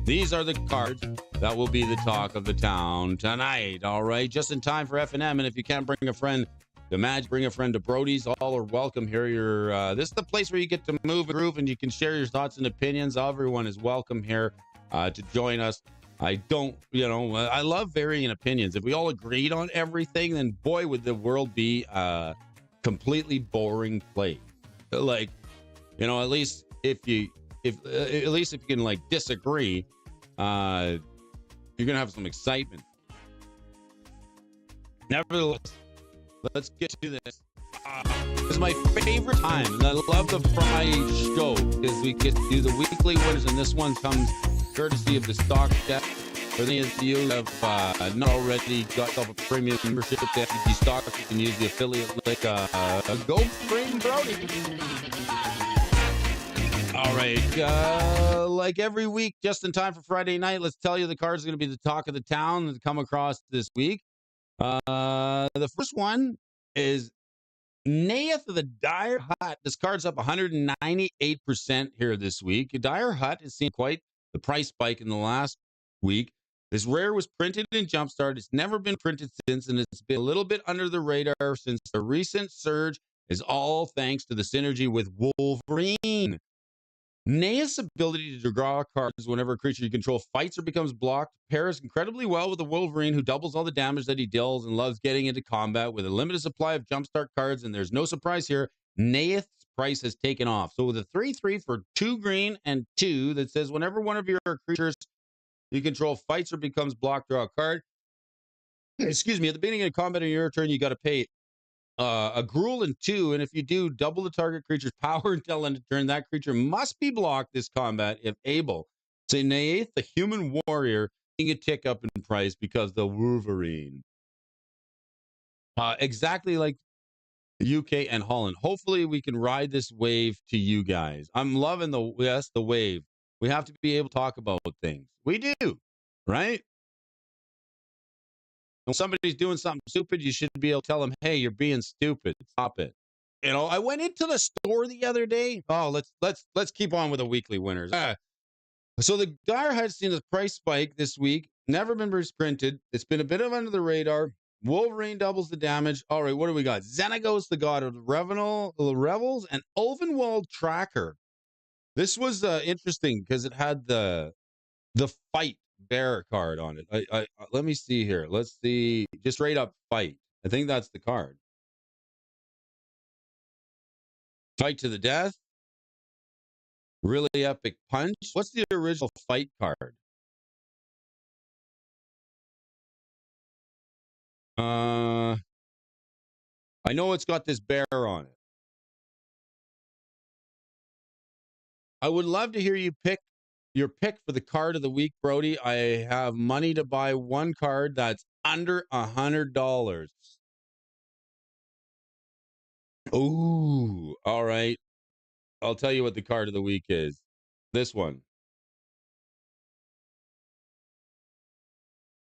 these are the cards that will be the talk of the town tonight. All right, just in time for F&M. And if you can't bring a friend to Magic, bring a friend to Brody's. All are welcome here. This is the place where you get to move and groove, and you can share your thoughts and opinions. Everyone is welcome here to join us. I love varying opinions. If we all agreed on everything, then boy, would the world be a completely boring place. Like, at least if you can like disagree, you're gonna have some excitement. Nevertheless, let's get to this. This is my favorite time, and I love the Friday show because we get to do the weekly winners, and this one comes courtesy of the stock deck. For any of you who have not already got yourself a premium membership to MTG Stock, you can use the affiliate link. Go bring Brody. All right. Like every week, just in time for Friday night, let's tell you the cards are going to be the talk of the town that come across this week. The first one is Naeth of the Dire Hut. This card's up 198% here this week. Dire Hut has seen quite the price spike in the last week. This rare was printed in Jumpstart. It's never been printed since, and it's been a little bit under the radar since the recent surge is all thanks to the synergy with Wolverine. Naeth's ability to draw cards whenever a creature you control fights or becomes blocked pairs incredibly well with the Wolverine, who doubles all the damage that he deals and loves getting into combat with a limited supply of Jumpstart cards. And there's no surprise here, Naeth's price has taken off. So with a 3/3 for 2 green and 2 that says whenever one of your creatures you control fights or becomes blocked, draw a card. Excuse me, at the beginning of combat on your turn, you got to pay a Gruul and 2, and if you do, double the target creature's power until end of turn. That creature must be blocked this combat if able. Say Naeth, the human warrior, getting a tick up in price because the Wolverine. Exactly like UK and Holland. Hopefully we can ride this wave to you guys. I'm loving the wave. We have to be able to talk about things. We do, right? When somebody's doing something stupid, you should be able to tell them, "Hey, you're being stupid. Stop it." I went into the store the other day. Oh, let's keep on with the weekly winners. So the Dire has seen a price spike this week, never been reprinted. It's been a bit of under the radar. Wolverine doubles the damage. All right, what do we got? Xenagos, the god of the Revels, and Ulvenwald Tracker. This was interesting because it had the fight bear card on it. I let me see here. Let's see, just straight up fight. I think that's the card. Fight to the death. Really epic punch. What's the original fight card? I know it's got this bear on it. I would love to hear you pick your pick for the card of the week, Brody. I have money to buy one card that's under $100. Ooh, all right. I'll tell you what the card of the week is. This one.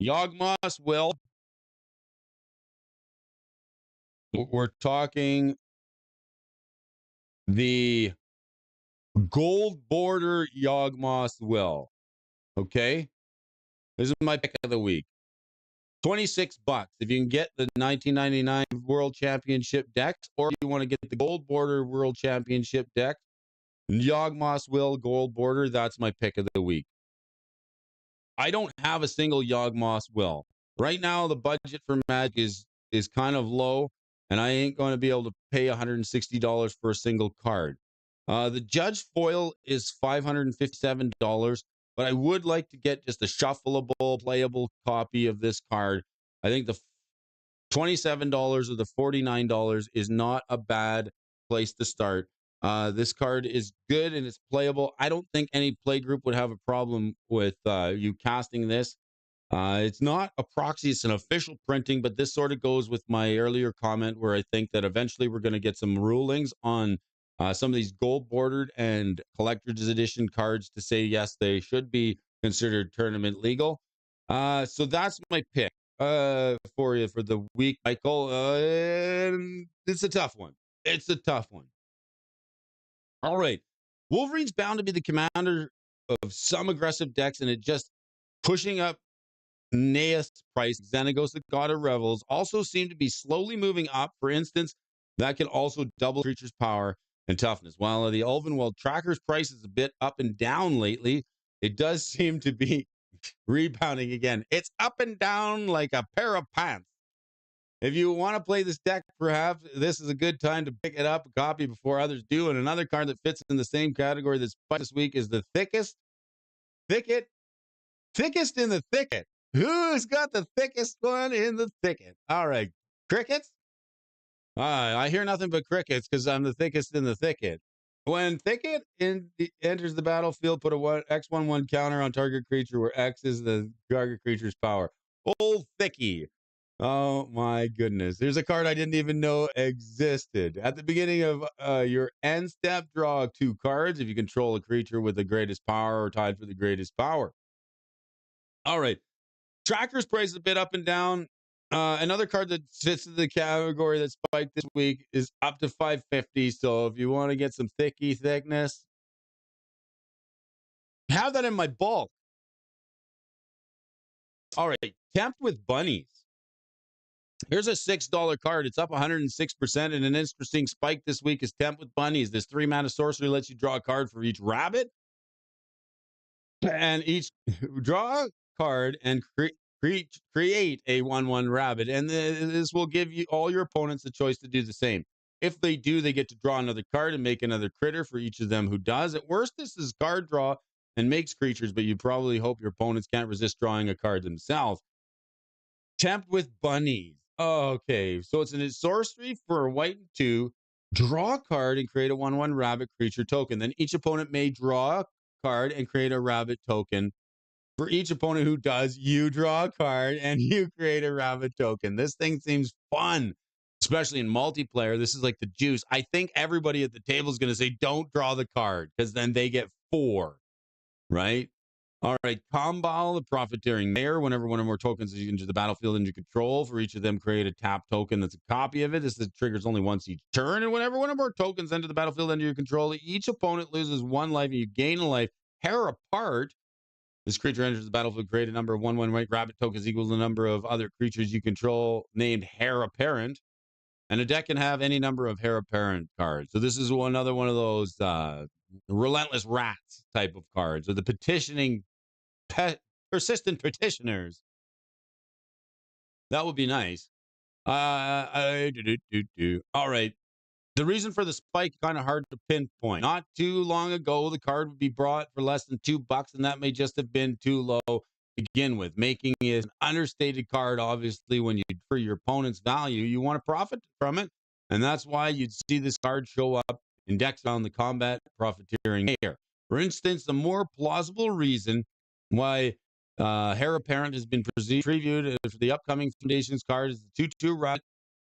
Yawgmoth's Will. We're talking the gold border Yawgmoth's Will. Okay? This is my pick of the week. $26 if you can get the 1999 World Championship decks, or if you want to get the gold border World Championship deck, Yawgmoth's Will gold border, that's my pick of the week. I don't have a single Yawgmoth's Will. Right now, the budget for Magic is kind of low, and I ain't going to be able to pay $160 for a single card. The Judge Foil is $557, but I would like to get just a shuffleable, playable copy of this card. I think the $27 or the $49 is not a bad place to start. This card is good and it's playable. I don't think any play group would have a problem with you casting this. It's not a proxy, it's an official printing, but this sort of goes with my earlier comment where I think that eventually we're going to get some rulings on some of these gold bordered and collector's edition cards to say, yes, they should be considered tournament legal. So that's my pick for you for the week, Michael. It's a tough one. It's a tough one. All right. Wolverine's bound to be the commander of some aggressive decks, and it just pushing up Naeus price. Xenagos, the god of revels, also seem to be slowly moving up. For instance, that can also double creature's power and toughness. While the Ulvenwald Tracker's price is a bit up and down lately, it does seem to be rebounding again. It's up and down like a pair of pants. If you want to play this deck, perhaps this is a good time to pick it up, a copy before others do. And another card that fits in the same category this week is the thickest in the thicket. Who's got the thickest one in the thicket? All right, crickets. I hear nothing but crickets because I'm the thickest in the thicket. When thicket enters the battlefield, put a X11 counter on target creature where X is the target creature's power. Old Thicky. Oh my goodness. There's a card I didn't even know existed. At the beginning of your end step, draw 2 cards if you control a creature with the greatest power or tied for the greatest power. All right. Tracker's price is a bit up and down. Another card that fits in the category that spiked this week is up to $550. So if you want to get some thickness, have that in my bulk. All right. Tempt with Bunnies. Here's a $6 card. It's up 106%. And an interesting spike this week is Tempt with Bunnies. This 3-mana sorcery lets you draw a card for each rabbit. And each draw a card and create a 1/1 rabbit, and this will give you all your opponents the choice to do the same. If they do, they get to draw another card and make another critter for each of them who does. At worst, this is card draw and makes creatures, but you probably hope your opponents can't resist drawing a card themselves. Tempt with Bunnies. Okay, so it's a sorcery for a white and 2. Draw a card and create a 1/1 rabbit creature token. Then each opponent may draw a card and create a rabbit token. For each opponent who does, you draw a card and you create a rabbit token. This thing seems fun, especially in multiplayer. This is like the juice. I think everybody at the table is going to say, don't draw the card, because then they get 4, right? All right, Combal, the Profiteering Mayor. Whenever one or more tokens is into the battlefield under control, for each of them, create a tap token that's a copy of it. This triggers only once each turn. And whenever one or more tokens enter the battlefield under your control, each opponent loses 1 life and you gain a life. Tear Apart. This creature enters the battlefield, create a number of 1/1 white rabbit tokens equal to the number of other creatures you control named Heir Apparent. And a deck can have any number of Heir Apparent cards. So this is another one of those relentless rats type of cards, or the persistent petitioners. That would be nice. All right. The reason for the spike kind of hard to pinpoint. Not too long ago, the card would be brought for less than $2, and that may just have been too low to begin with, making it an understated card. Obviously, when you for your opponent's value, you want to profit from it, and that's why you'd see this card show up in decks on the combat profiteering here. For instance, the more plausible reason why Heir Apparent has been previewed for the upcoming Foundations card is the 2/2 rat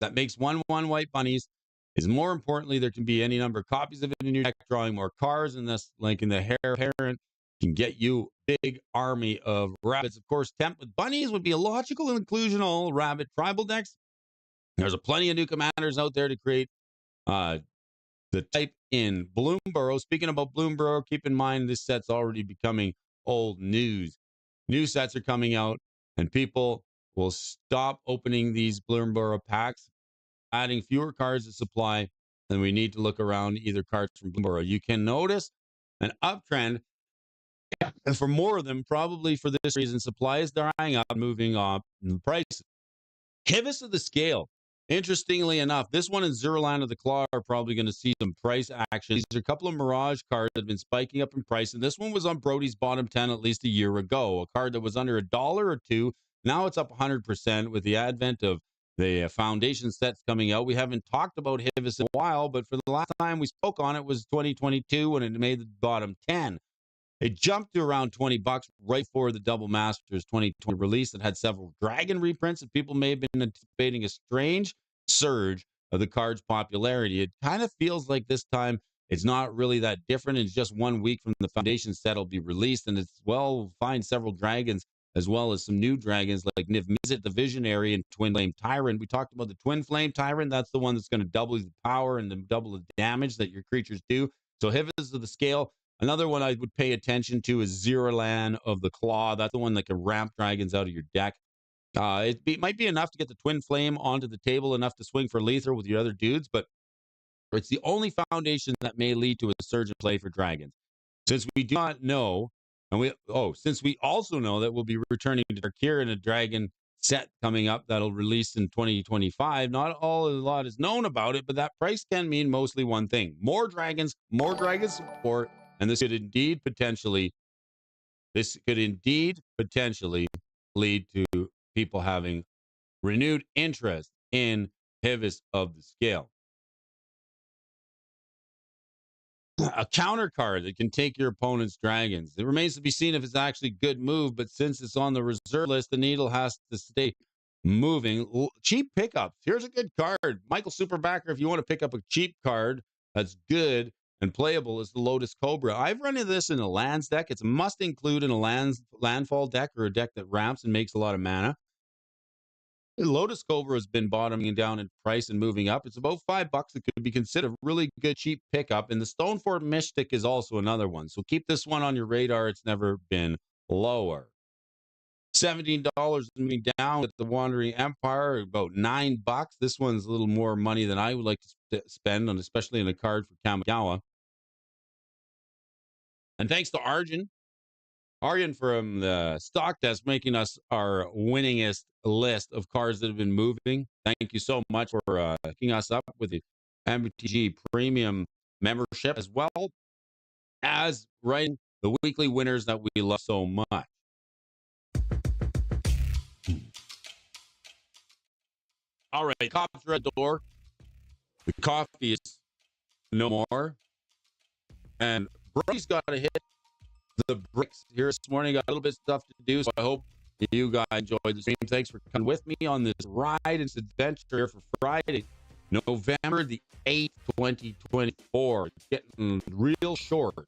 that makes 1/1 white bunnies. Is more importantly, there can be any number of copies of it in your deck, drawing more cards, and thus linking the Heir Apparent can get you a big army of rabbits. Of course, tempt with bunnies would be a logical inclusion of all rabbit tribal decks. There's a plenty of new commanders out there to create the type in Bloomborough. Speaking about Bloomborough, keep in mind this set's already becoming old news. New sets are coming out, and people will stop opening these Bloomborough packs, adding fewer cards to supply, then we need to look around either cards from Bloomborough. You can notice an uptrend, and for more of them, probably for this reason, supply is drying up, moving up in the prices. Hivvis of the Scale. Interestingly enough, this one and Zerland of the Claw are probably going to see some price action. These are a couple of Mirage cards that have been spiking up in price, and this one was on Brody's bottom 10 at least a year ago. A card that was under $1 or $2. Now it's up 100% with the advent of the foundation sets coming out. We haven't talked about Hivvis in a while, but for the last time we spoke on it was 2022 when it made the bottom 10. It jumped to around $20 right before the Double Masters 2020 release. It had several Dragon reprints, and people may have been anticipating a strange surge of the card's popularity. It kind of feels like this time it's not really that different. It's just 1 week from the foundation set will be released, and it's, well, find several dragons as well as some new dragons like Niv Mizzet, the Visionary, and Twin Flame Tyrant. We talked about the Twin Flame Tyrant. That's the one that's going to double the power and then double the damage that your creatures do. So Hivvis of the Scale. Another one I would pay attention to is Zeralan of the Claw. That's the one that can ramp dragons out of your deck. It might be enough to get the Twin Flame onto the table, enough to swing for Lether with your other dudes, but it's the only foundation that may lead to a surge in play for dragons. Since we do not know, since we also know that we'll be returning to Darkir in a dragon set coming up that'll release in 2025, not a lot is known about it, but that price can mean mostly one thing: more dragons support. And this could indeed potentially lead to people having renewed interest in Hivvis of the Scale. A counter card that can take your opponent's dragons. It remains to be seen if it's actually a good move, but since it's on the reserve list, the needle has to stay moving. Cheap pickups. Here's a good card. Michael Superbacker, if you want to pick up a cheap card that's good and playable, is the Lotus Cobra. I've run into this in a lands deck. It's a must include in a landfall deck or a deck that ramps and makes a lot of mana. The Lotus Cobra has been bottoming down in price and moving up. It's about $5. It could be considered a really good cheap pickup. And the Stonefort Mystic is also another one. So keep this one on your radar. It's never been lower. $17 moving down with the Wandering Empire, about $9. This one's a little more money than I would like to spend on, especially in a card for Kamigawa. And thanks to Arjun from the stock desk, making us our winningest list of cards that have been moving. Thank you so much for hooking us up with the MTG Premium membership, as well as writing the weekly winners that we love so much. All right, cops are at the door. The coffee is no more. And Brody's got to hit the bricks here this morning. Got a little bit of stuff to do, so I hope you guys enjoyed the stream. Thanks for coming with me on this ride and this adventure for Friday, November the 8th, 2024. It's getting real short.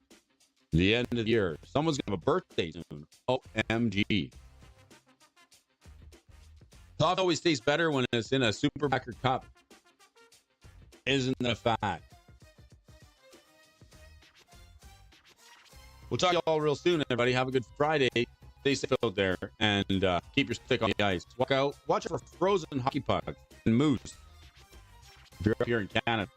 The end of the year. Someone's going to have a birthday soon. OMG. Coffee always tastes better when it's in a super backer cup. Isn't that a fact? We'll talk to you all real soon, everybody. Have a good Friday. Stay safe out there and keep your stick on the ice. Watch out for frozen hockey pucks and moose if you're up here in Canada.